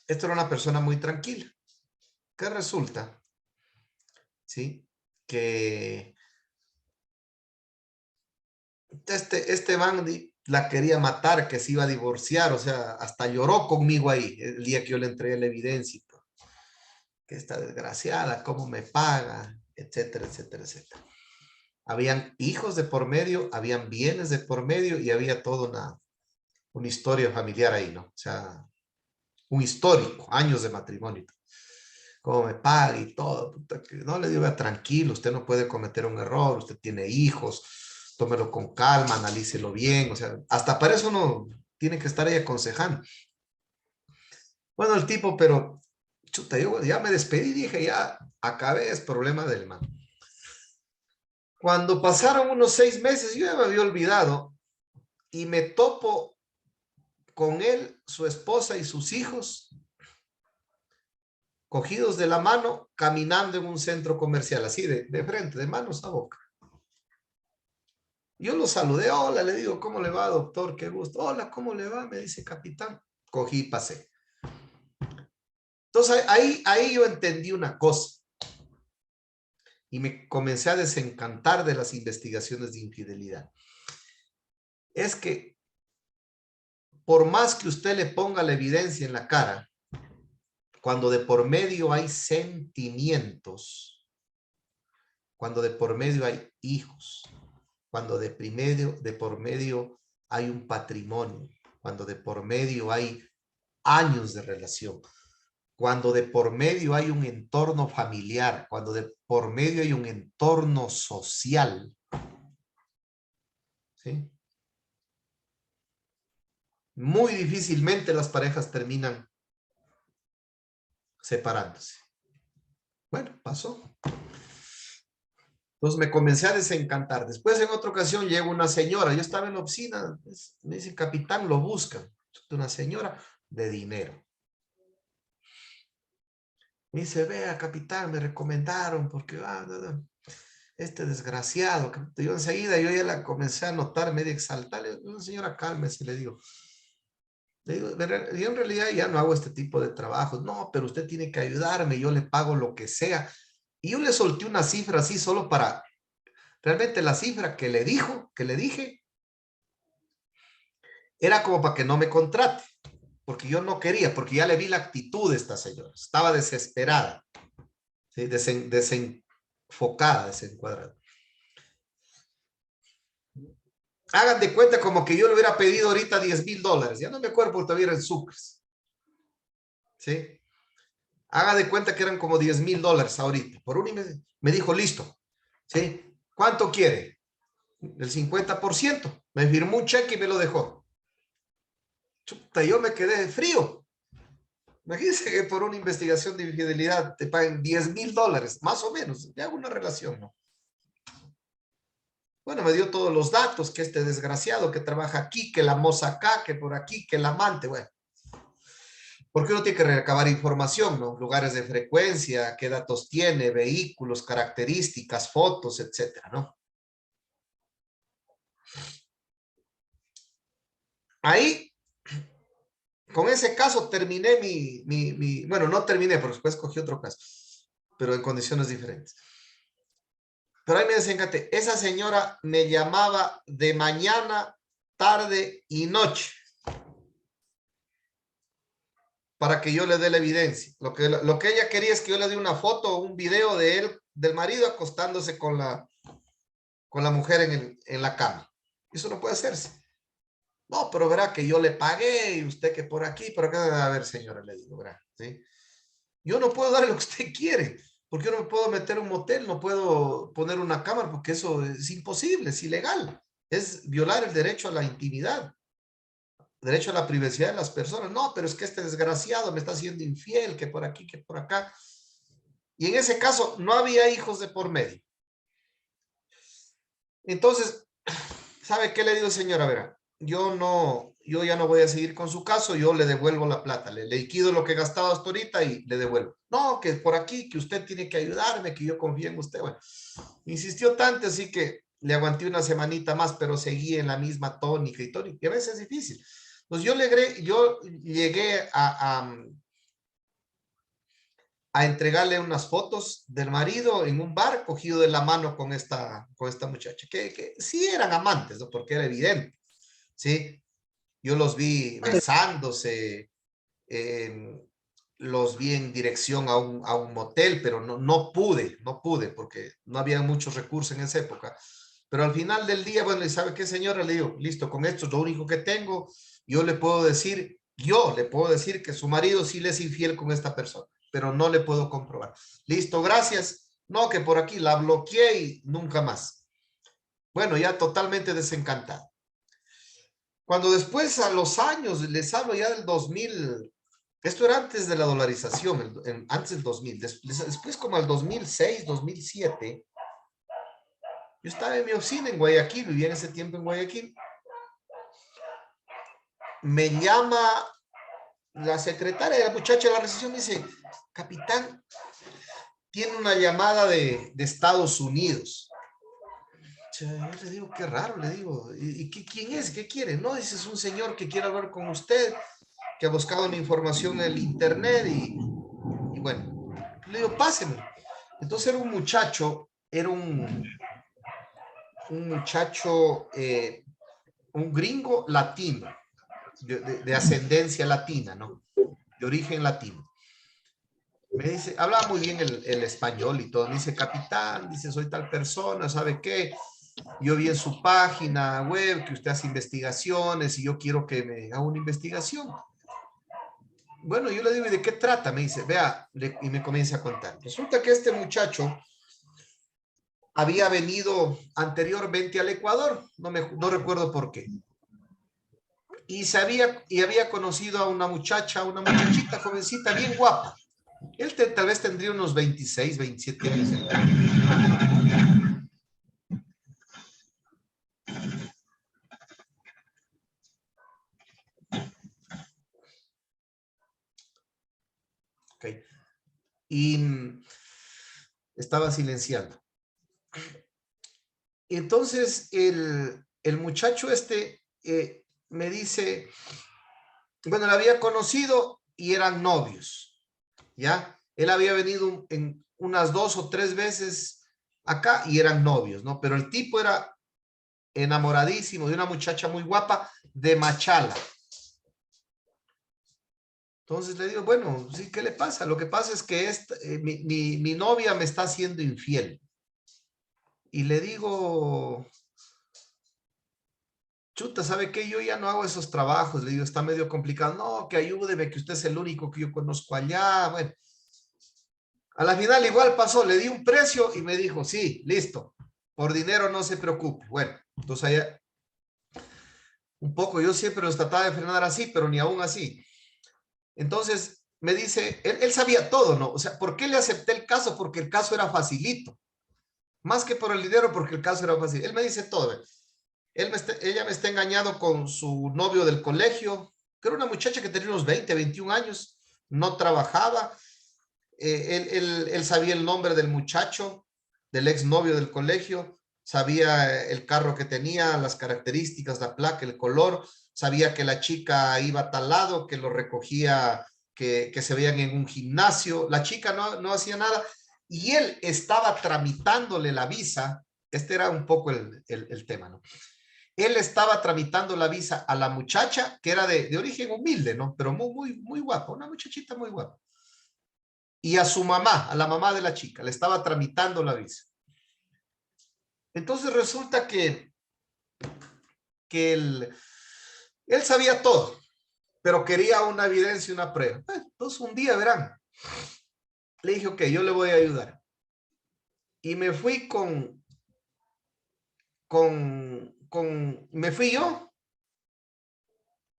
Esta era una persona muy tranquila. ¿Qué resulta? ¿Sí? Que este Bandy la quería matar, que se iba a divorciar, o sea, hasta lloró conmigo ahí el día que yo le entregué la evidencia. Que esta desgraciada, cómo me paga, etcétera, etcétera, etcétera. Habían hijos de por medio, habían bienes de por medio y había toda una historia familiar ahí, ¿no? O sea, un histórico, años de matrimonio. Cómo me paga y todo. Puta, que no le digo, tranquilo, usted no puede cometer un error, usted tiene hijos, tómelo con calma, analícelo bien, o sea, hasta para eso no tiene que estar ahí aconsejando. Bueno, el tipo, pero chuta, yo ya me despedí, dije, ya acabé, es problema del man. Cuando pasaron unos 6 meses, yo ya me había olvidado y me topo con él, su esposa y sus hijos, cogidos de la mano, caminando en un centro comercial, así de frente, de manos a boca. Yo lo saludé, hola, le digo, ¿cómo le va, doctor? Qué gusto. Hola, ¿cómo le va? Me dice, capitán. Cogí y pasé. Entonces, ahí yo entendí una cosa. Y me comencé a desencantar de las investigaciones de infidelidad. Es que por más que usted le ponga la evidencia en la cara, cuando de por medio hay sentimientos, cuando de por medio hay hijos, cuando de por medio hay un patrimonio, cuando de por medio hay años de relación, cuando de por medio hay un entorno familiar, cuando de por medio hay un entorno social, ¿sí? Muy difícilmente las parejas terminan separándose. Bueno, pasó. Entonces me comencé a desencantar. Después en otra ocasión llegó una señora, yo estaba en la oficina, me dice, capitán, lo buscan. Una señora de dinero. Me dice, vea, capitán, me recomendaron porque este desgraciado. Yo enseguida, yo ya la comencé a notar medio exaltada. Señora, cálmese, le digo. Le digo, yo en realidad ya no hago este tipo de trabajos. No, pero usted tiene que ayudarme, yo le pago lo que sea. Y yo le solté una cifra así solo para, realmente la cifra que le dije, era como para que no me contrate, porque yo no quería, porque ya le vi la actitud de esta señora. Estaba desesperada, ¿sí? Desenfocada, desencuadrada. Hagan de cuenta como que yo le hubiera pedido ahorita $10,000. Ya no me acuerdo porque todavía eran sucres. ¿Sí? Haga de cuenta que eran como $10,000 ahorita. Por me dijo, listo. ¿Sí? ¿Cuánto quiere? El 50%. Me firmó un cheque y me lo dejó. Chuta, yo me quedé frío. Imagínense que por una investigación de infidelidad te paguen $10,000, más o menos. Ya hago una relación, ¿no? Bueno, me dio todos los datos, que este desgraciado que trabaja aquí, que la moza acá, que por aquí, que el amante, bueno. Porque uno tiene que recabar información, ¿no? Lugares de frecuencia, qué datos tiene, vehículos, características, fotos, etcétera, ¿no? Ahí, con ese caso terminé bueno, no terminé, pero después cogí otro caso, pero en condiciones diferentes. Pero ahí me desencanté. Esa señora me llamaba de mañana, tarde y noche para que yo le dé la evidencia. Lo que ella quería es que yo le dé una foto o un video de él, del marido, acostándose con la mujer en la cama. Eso no puede hacerse. No, pero verá que yo le pagué y usted que por aquí, por acá. A ver, señora, le digo, verá, ¿sí? Yo no puedo darle lo que usted quiere. porque yo no me puedo meter a un motel, no puedo poner una cámara, porque eso es imposible, es ilegal. Es violar el derecho a la intimidad, derecho a la privacidad de las personas. No, pero es que este desgraciado me está haciendo infiel, que por aquí, que por acá. Y en ese caso no había hijos de por medio. Entonces, ¿sabe qué le digo, señora? Vera, yo ya no voy a seguir con su caso, yo le devuelvo la plata, le liquido lo que he gastado hasta ahorita y le devuelvo. No, que por aquí, que usted tiene que ayudarme, que yo confío en usted. Bueno, insistió tanto, así que le aguanté una semanita más, pero seguí en la misma tónica y tónica, y a veces es difícil. Pues yo llegué a entregarle unas fotos del marido en un bar cogido de la mano con esta muchacha, que sí eran amantes, ¿no? Porque era evidente, ¿sí? Yo los vi besándose, los vi en dirección a un motel, pero no pude, porque no había muchos recursos en esa época. Pero al final del día, bueno, ¿y sabe qué, señora? Le digo, listo, con esto es lo único que tengo. Yo le puedo decir que su marido sí le es infiel con esta persona, pero no le puedo comprobar. Listo, gracias. No, que por aquí la bloqueé y nunca más. Bueno, ya totalmente desencantado. Cuando después a los años, les hablo ya del 2000, esto era antes de la dolarización, antes del 2000, después como al 2006, 2007, yo estaba en mi oficina en Guayaquil, vivía en ese tiempo en Guayaquil. Me llama la secretaria de la muchacha de la recepción, me dice, capitán, tiene una llamada de Estados Unidos. Yo le digo, qué raro, le digo, ¿y quién es? ¿Qué quiere? No, dice, es un señor que quiere hablar con usted, que ha buscado una información en el internet y bueno, le digo, pásenme. Entonces era un muchacho, un gringo latino, de ascendencia latina, ¿no? De origen latino. Me dice, hablaba muy bien el español y todo. Me dice, capitán, dice, soy tal persona, ¿sabe qué? Yo vi en su página web que usted hace investigaciones y yo quiero que me haga una investigación. Bueno, yo le digo, ¿y de qué trata? Me dice, vea, y me comienza a contar. Resulta que este muchacho había venido anteriormente al Ecuador, no recuerdo por qué. Y había conocido a una muchachita jovencita, bien guapa. Él tal vez tendría unos 26, 27 años. Okay. Y estaba silenciando. Entonces, el muchacho me dice, bueno, la había conocido y eran novios, ¿ya? Él había venido en unas 2 o 3 veces acá y eran novios, ¿no? Pero el tipo era enamoradísimo de una muchacha muy guapa de Machala. Entonces le digo, bueno, sí, ¿qué le pasa? Lo que pasa es que mi novia me está haciendo infiel. Y le digo, chuta, ¿sabe qué? Yo ya no hago esos trabajos. Le digo, está medio complicado. No, que ayúdeme, que usted es el único que yo conozco allá. Bueno, a la final igual pasó, le di un precio y me dijo, sí, listo, por dinero no se preocupe. Bueno, entonces allá, un poco, yo siempre los trataba de frenar así, pero ni aún así. Entonces me dice, él sabía todo, ¿no? O sea, ¿por qué le acepté el caso? Porque el caso era facilito. Más que por el dinero, porque el caso era fácil. Él me dice todo. Ella me está engañando con su novio del colegio, que era una muchacha que tenía unos 20, 21 años, no trabajaba. Él sabía el nombre del muchacho, del exnovio del colegio, sabía el carro que tenía, las características, la placa, el color, sabía que la chica iba a tal lado, que lo recogía, que se veían en un gimnasio. La chica no hacía nada y él estaba tramitándole la visa. Este era un poco el tema, ¿no? Él estaba tramitando la visa a la muchacha, que era de origen humilde, ¿no? Pero muy guapa, una muchachita muy guapa. Y a su mamá, a la mamá de la chica, le estaba tramitando la visa. Entonces resulta que él sabía todo, pero quería una evidencia, una prueba. Entonces un día, verán, le dije, ok, yo le voy a ayudar. y me fui me fui yo,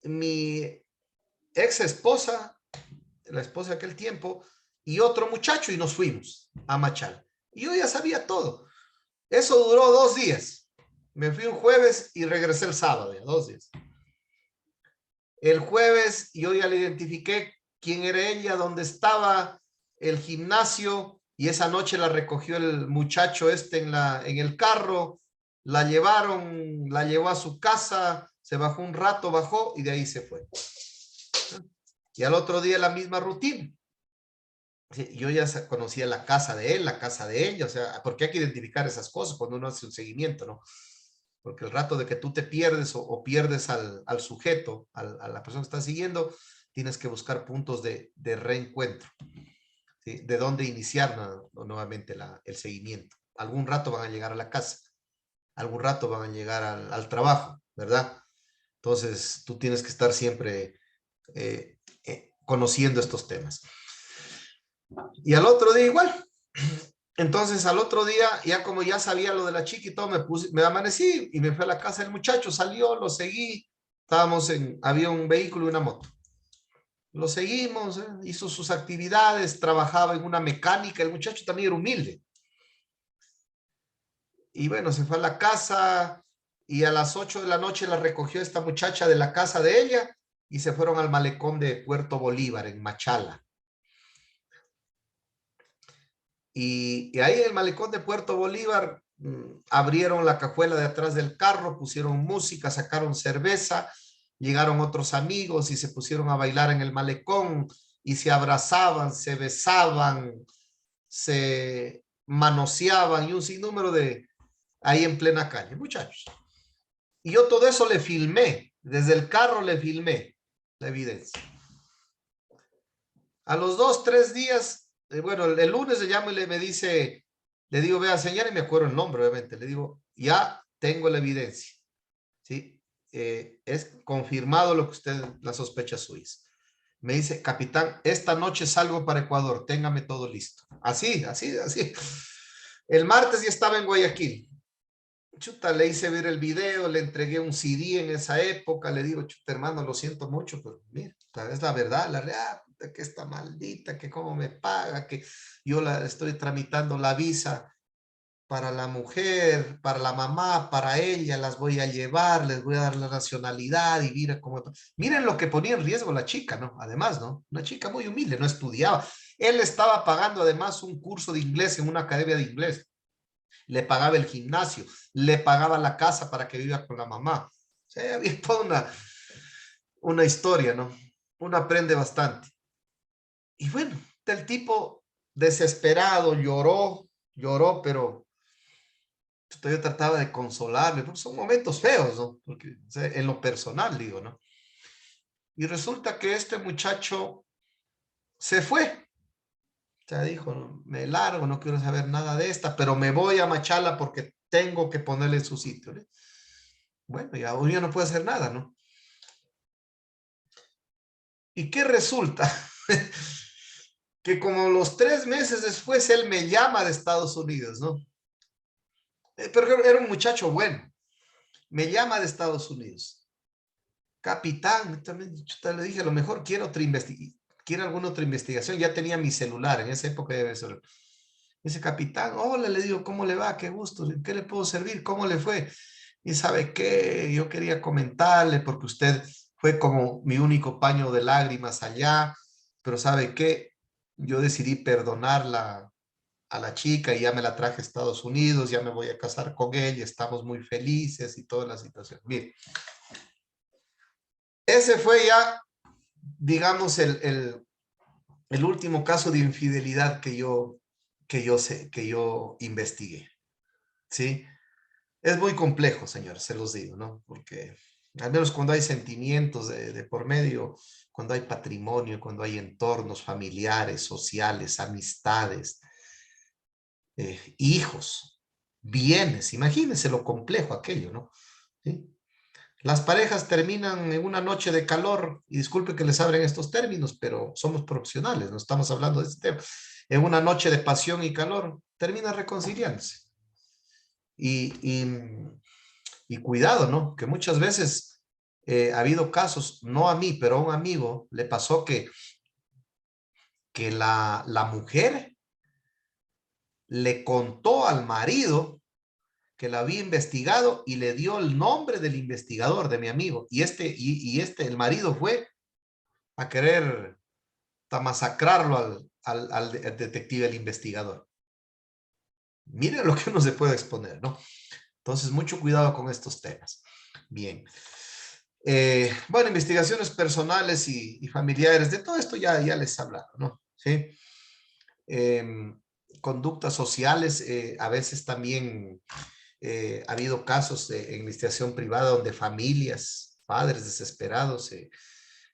mi ex esposa, la esposa de aquel tiempo, y otro muchacho, y nos fuimos a Machala. Y yo ya sabía todo. Eso duró 2 días. Me fui un jueves y regresé el sábado, ya 2 días. El jueves yo ya le identifiqué quién era ella, dónde estaba, el gimnasio, y esa noche la recogió el muchacho en el carro, la llevaron, la llevó a su casa, se bajó un rato, bajó y de ahí se fue. Y al otro día la misma rutina. Yo ya conocía la casa de él, la casa de ella, o sea, porque hay que identificar esas cosas cuando uno hace un seguimiento, ¿no? Porque el rato de que tú te pierdes o pierdes al sujeto, a la persona que estás siguiendo, tienes que buscar puntos de reencuentro, ¿sí? De dónde iniciar nuevamente el seguimiento. Algún rato van a llegar a la casa, algún rato van a llegar al trabajo, ¿verdad? Entonces, tú tienes que estar siempre conociendo estos temas. Y al otro día igual. Entonces al otro día, ya como ya sabía lo de la chica y todo, me amanecí y me fui a la casa del muchacho, salió, lo seguí, había un vehículo y una moto. Lo seguimos, hizo sus actividades, trabajaba en una mecánica, el muchacho también era humilde. Y bueno, se fue a la casa y a las 8 de la noche la recogió esta muchacha de la casa de ella y se fueron al malecón de Puerto Bolívar, en Machala. Y ahí en el malecón de Puerto Bolívar abrieron la cajuela de atrás del carro, pusieron música, sacaron cerveza, llegaron otros amigos y se pusieron a bailar en el malecón y se abrazaban, se besaban, se manoseaban y un sinnúmero ahí en plena calle, muchachos. Y yo todo eso le filmé, desde el carro le filmé la evidencia. A los 2, 3 días, bueno, el lunes le llamo y me dice, le digo, vea, señora, y me acuerdo el nombre, obviamente, le digo, ya tengo la evidencia, ¿sí? Es confirmado lo que usted, la sospecha suya. Me dice, capitán, esta noche salgo para Ecuador, téngame todo listo. Así. El martes ya estaba en Guayaquil. Chuta, le hice ver el video, le entregué un CD en esa época, le digo, chuta, hermano, lo siento mucho, pero mira, es la verdad, la real, que esta maldita, que cómo me paga, que yo la estoy tramitando la visa para la mujer, para la mamá, para ella, las voy a llevar, les voy a dar la nacionalidad y mira cómo... Miren lo que ponía en riesgo la chica, ¿no? Además, ¿no? Una chica muy humilde, no estudiaba. Él estaba pagando además un curso de inglés en una academia de inglés. Le pagaba el gimnasio, le pagaba la casa para que viva con la mamá. O sea, había toda una historia, ¿no? Uno aprende bastante. Y bueno, el tipo desesperado, lloró, pero yo trataba de consolarle, porque son momentos feos, ¿no? Porque, o sea, en lo personal, digo, ¿no? Y resulta que este muchacho se fue. O sea, dijo, me largo, no quiero saber nada de esta, pero me voy a Machala porque tengo que ponerle en su sitio, ¿no? Bueno, ya uno ya no puede hacer nada, ¿no? ¿Y qué resulta? Que como los 3 meses después él me llama de Estados Unidos, ¿no? Pero era un muchacho bueno. Me llama de Estados Unidos. Capitán, también le dije, a lo mejor quiero alguna otra investigación. Ya tenía mi celular, en esa época debe ser. Dice, capitán, hola, le digo, ¿cómo le va? Qué gusto, ¿qué le puedo servir? ¿Cómo le fue? Y sabe qué, yo quería comentarle porque usted fue como mi único paño de lágrimas allá, pero sabe qué, yo decidí perdonarla a la chica y ya me la traje a Estados Unidos, ya me voy a casar con ella, estamos muy felices y toda la situación. Mire, ese fue ya, digamos, el último caso de infidelidad que yo investigué, ¿sí? Es muy complejo, señor, se los digo, ¿no? Porque al menos cuando hay sentimientos de por medio, cuando hay patrimonio, cuando hay entornos familiares, sociales, amistades, hijos, bienes, imagínense lo complejo aquello, ¿no? ¿Sí? Las parejas terminan en una noche de calor, y disculpe que les abren estos términos, pero somos profesionales, no estamos hablando de este tema. En una noche de pasión y calor, termina reconciliándose. Y, y, y cuidado, ¿no? Que muchas veces ha habido casos, no a mí, pero a un amigo le pasó que la mujer le contó al marido que la había investigado y le dio el nombre del investigador, de mi amigo. Y el marido fue a querer masacrarlo al detective, el investigador. Miren lo que uno se puede exponer, ¿no? Entonces, mucho cuidado con estos temas. Bien. Bueno, investigaciones personales y familiares, de todo esto ya les he hablado, ¿no? Sí. Conductas sociales, a veces también ha habido casos en investigación privada donde familias, padres desesperados,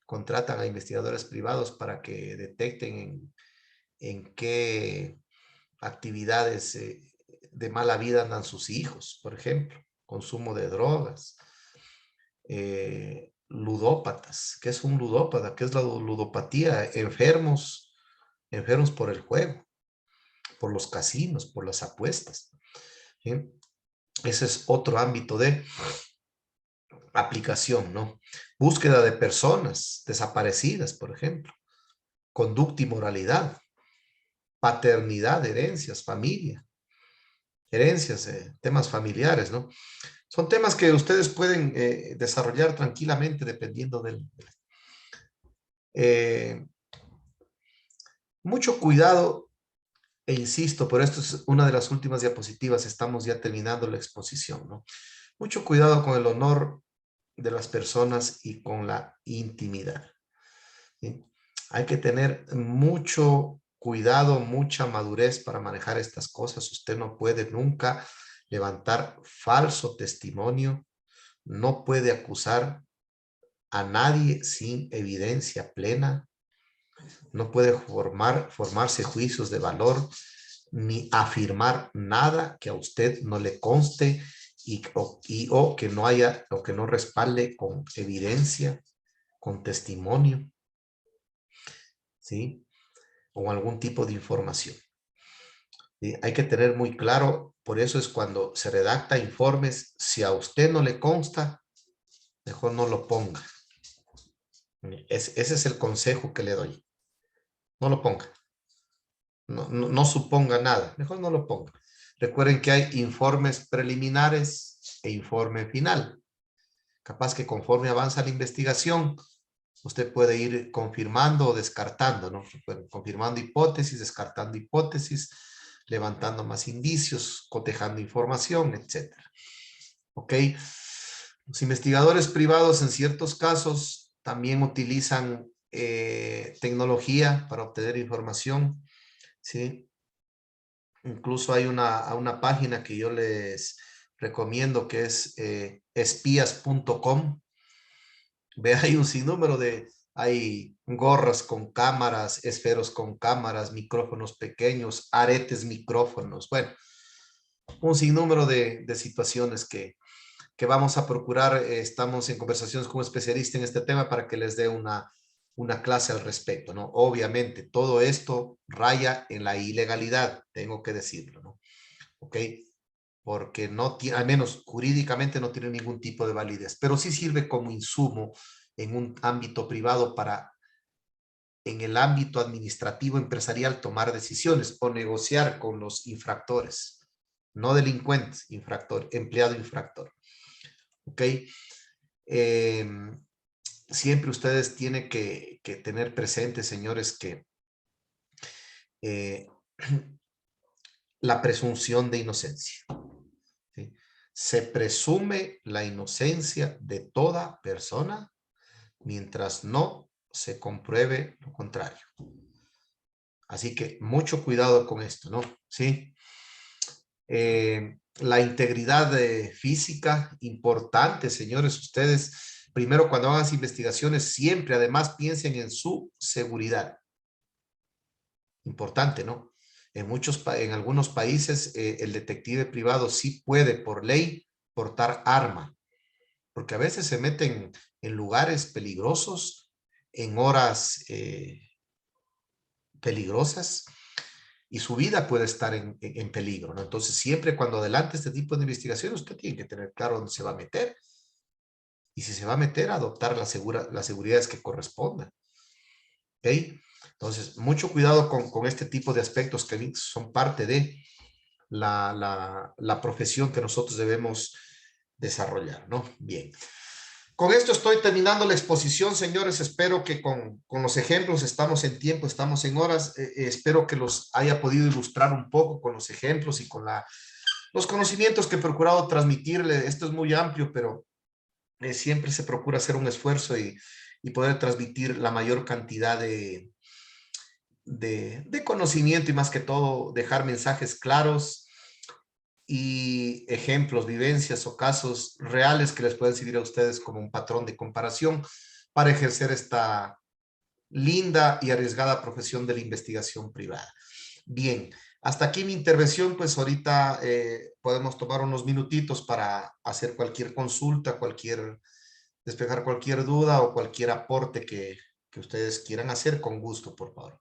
contratan a investigadores privados para que detecten en qué actividades de mala vida andan sus hijos, por ejemplo, consumo de drogas, ludópatas. ¿Qué es un ludópata? ¿Qué es la ludopatía? Enfermos por el juego, por los casinos, por las apuestas. ¿Sí? Ese es otro ámbito de aplicación, ¿no? Búsqueda de personas desaparecidas, por ejemplo. Conducta y moralidad. Paternidad, herencias, familia. Herencias, temas familiares, ¿no? Son temas que ustedes pueden desarrollar tranquilamente dependiendo del... mucho cuidado, e insisto, pero esto es una de las últimas diapositivas, estamos ya terminando la exposición, ¿no? Mucho cuidado con el honor de las personas y con la intimidad, ¿sí? Hay que tener mucho cuidado, mucha madurez para manejar estas cosas. Usted no puede nunca levantar falso testimonio, no puede acusar a nadie sin evidencia plena, no puede formarse juicios de valor, ni afirmar nada que a usted no le conste o que no haya, o que no respalde con evidencia, con testimonio, ¿sí? O algún tipo de información. ¿Sí? Hay que tener muy claro, por eso es cuando se redacta informes, si a usted no le consta, mejor no lo ponga. Ese es el consejo que le doy. No lo ponga. No suponga nada. Mejor no lo ponga. Recuerden que hay informes preliminares e informe final. Capaz que conforme avanza la investigación, usted puede ir confirmando o descartando, ¿no? Confirmando hipótesis, descartando hipótesis, levantando más indicios, cotejando información, etc. ¿Ok? Los investigadores privados en ciertos casos también utilizan tecnología para obtener información, ¿sí? Incluso hay una página que yo les recomiendo que es espías.com. Ve, hay un sinnúmero hay gorras con cámaras, esferos con cámaras, micrófonos pequeños, aretes micrófonos. Bueno, un sinnúmero de situaciones que vamos a procurar. Estamos en conversaciones con un especialista en este tema para que les dé una clase al respecto, ¿no? Obviamente, todo esto raya en la ilegalidad, tengo que decirlo, ¿no? ¿Ok? Porque no tiene, al menos jurídicamente no tiene ningún tipo de validez, pero sí sirve como insumo en un ámbito privado para, en el ámbito administrativo empresarial, tomar decisiones o negociar con los infractores, no delincuentes, infractor, empleado infractor. ¿Ok? Siempre ustedes tienen que tener presente, señores, que la presunción de inocencia. ¿Sí? Se presume la inocencia de toda persona mientras no se compruebe lo contrario. Así que mucho cuidado con esto, ¿no? Sí. La integridad física, importante, señores. Ustedes, primero, cuando hagan investigaciones, siempre, además, piensen en su seguridad. Importante, ¿no? En algunos países, el detective privado sí puede, por ley, portar arma. porque a veces se meten en lugares peligrosos, en horas peligrosas, y su vida puede estar en peligro, ¿no? Entonces, siempre cuando adelante este tipo de investigación, usted tiene que tener claro dónde se va a meter. Y si se va a meter, adoptar las seguridades que correspondan. ¿Ok? Entonces, mucho cuidado con este tipo de aspectos que son parte de la profesión que nosotros debemos desarrollar, ¿no? Bien. Con esto estoy terminando la exposición, señores. Espero que con los ejemplos, estamos en tiempo, estamos en horas. Espero que los haya podido ilustrar un poco con los ejemplos y con los conocimientos que he procurado transmitirle. Esto es muy amplio, pero siempre se procura hacer un esfuerzo y poder transmitir la mayor cantidad de conocimiento y más que todo dejar mensajes claros y ejemplos, vivencias o casos reales que les pueden servir a ustedes como un patrón de comparación para ejercer esta linda y arriesgada profesión de la investigación privada. Bien, hasta aquí mi intervención. Pues ahorita podemos tomar unos minutitos para hacer cualquier consulta, despejar cualquier duda o cualquier aporte que ustedes quieran hacer, con gusto, por favor.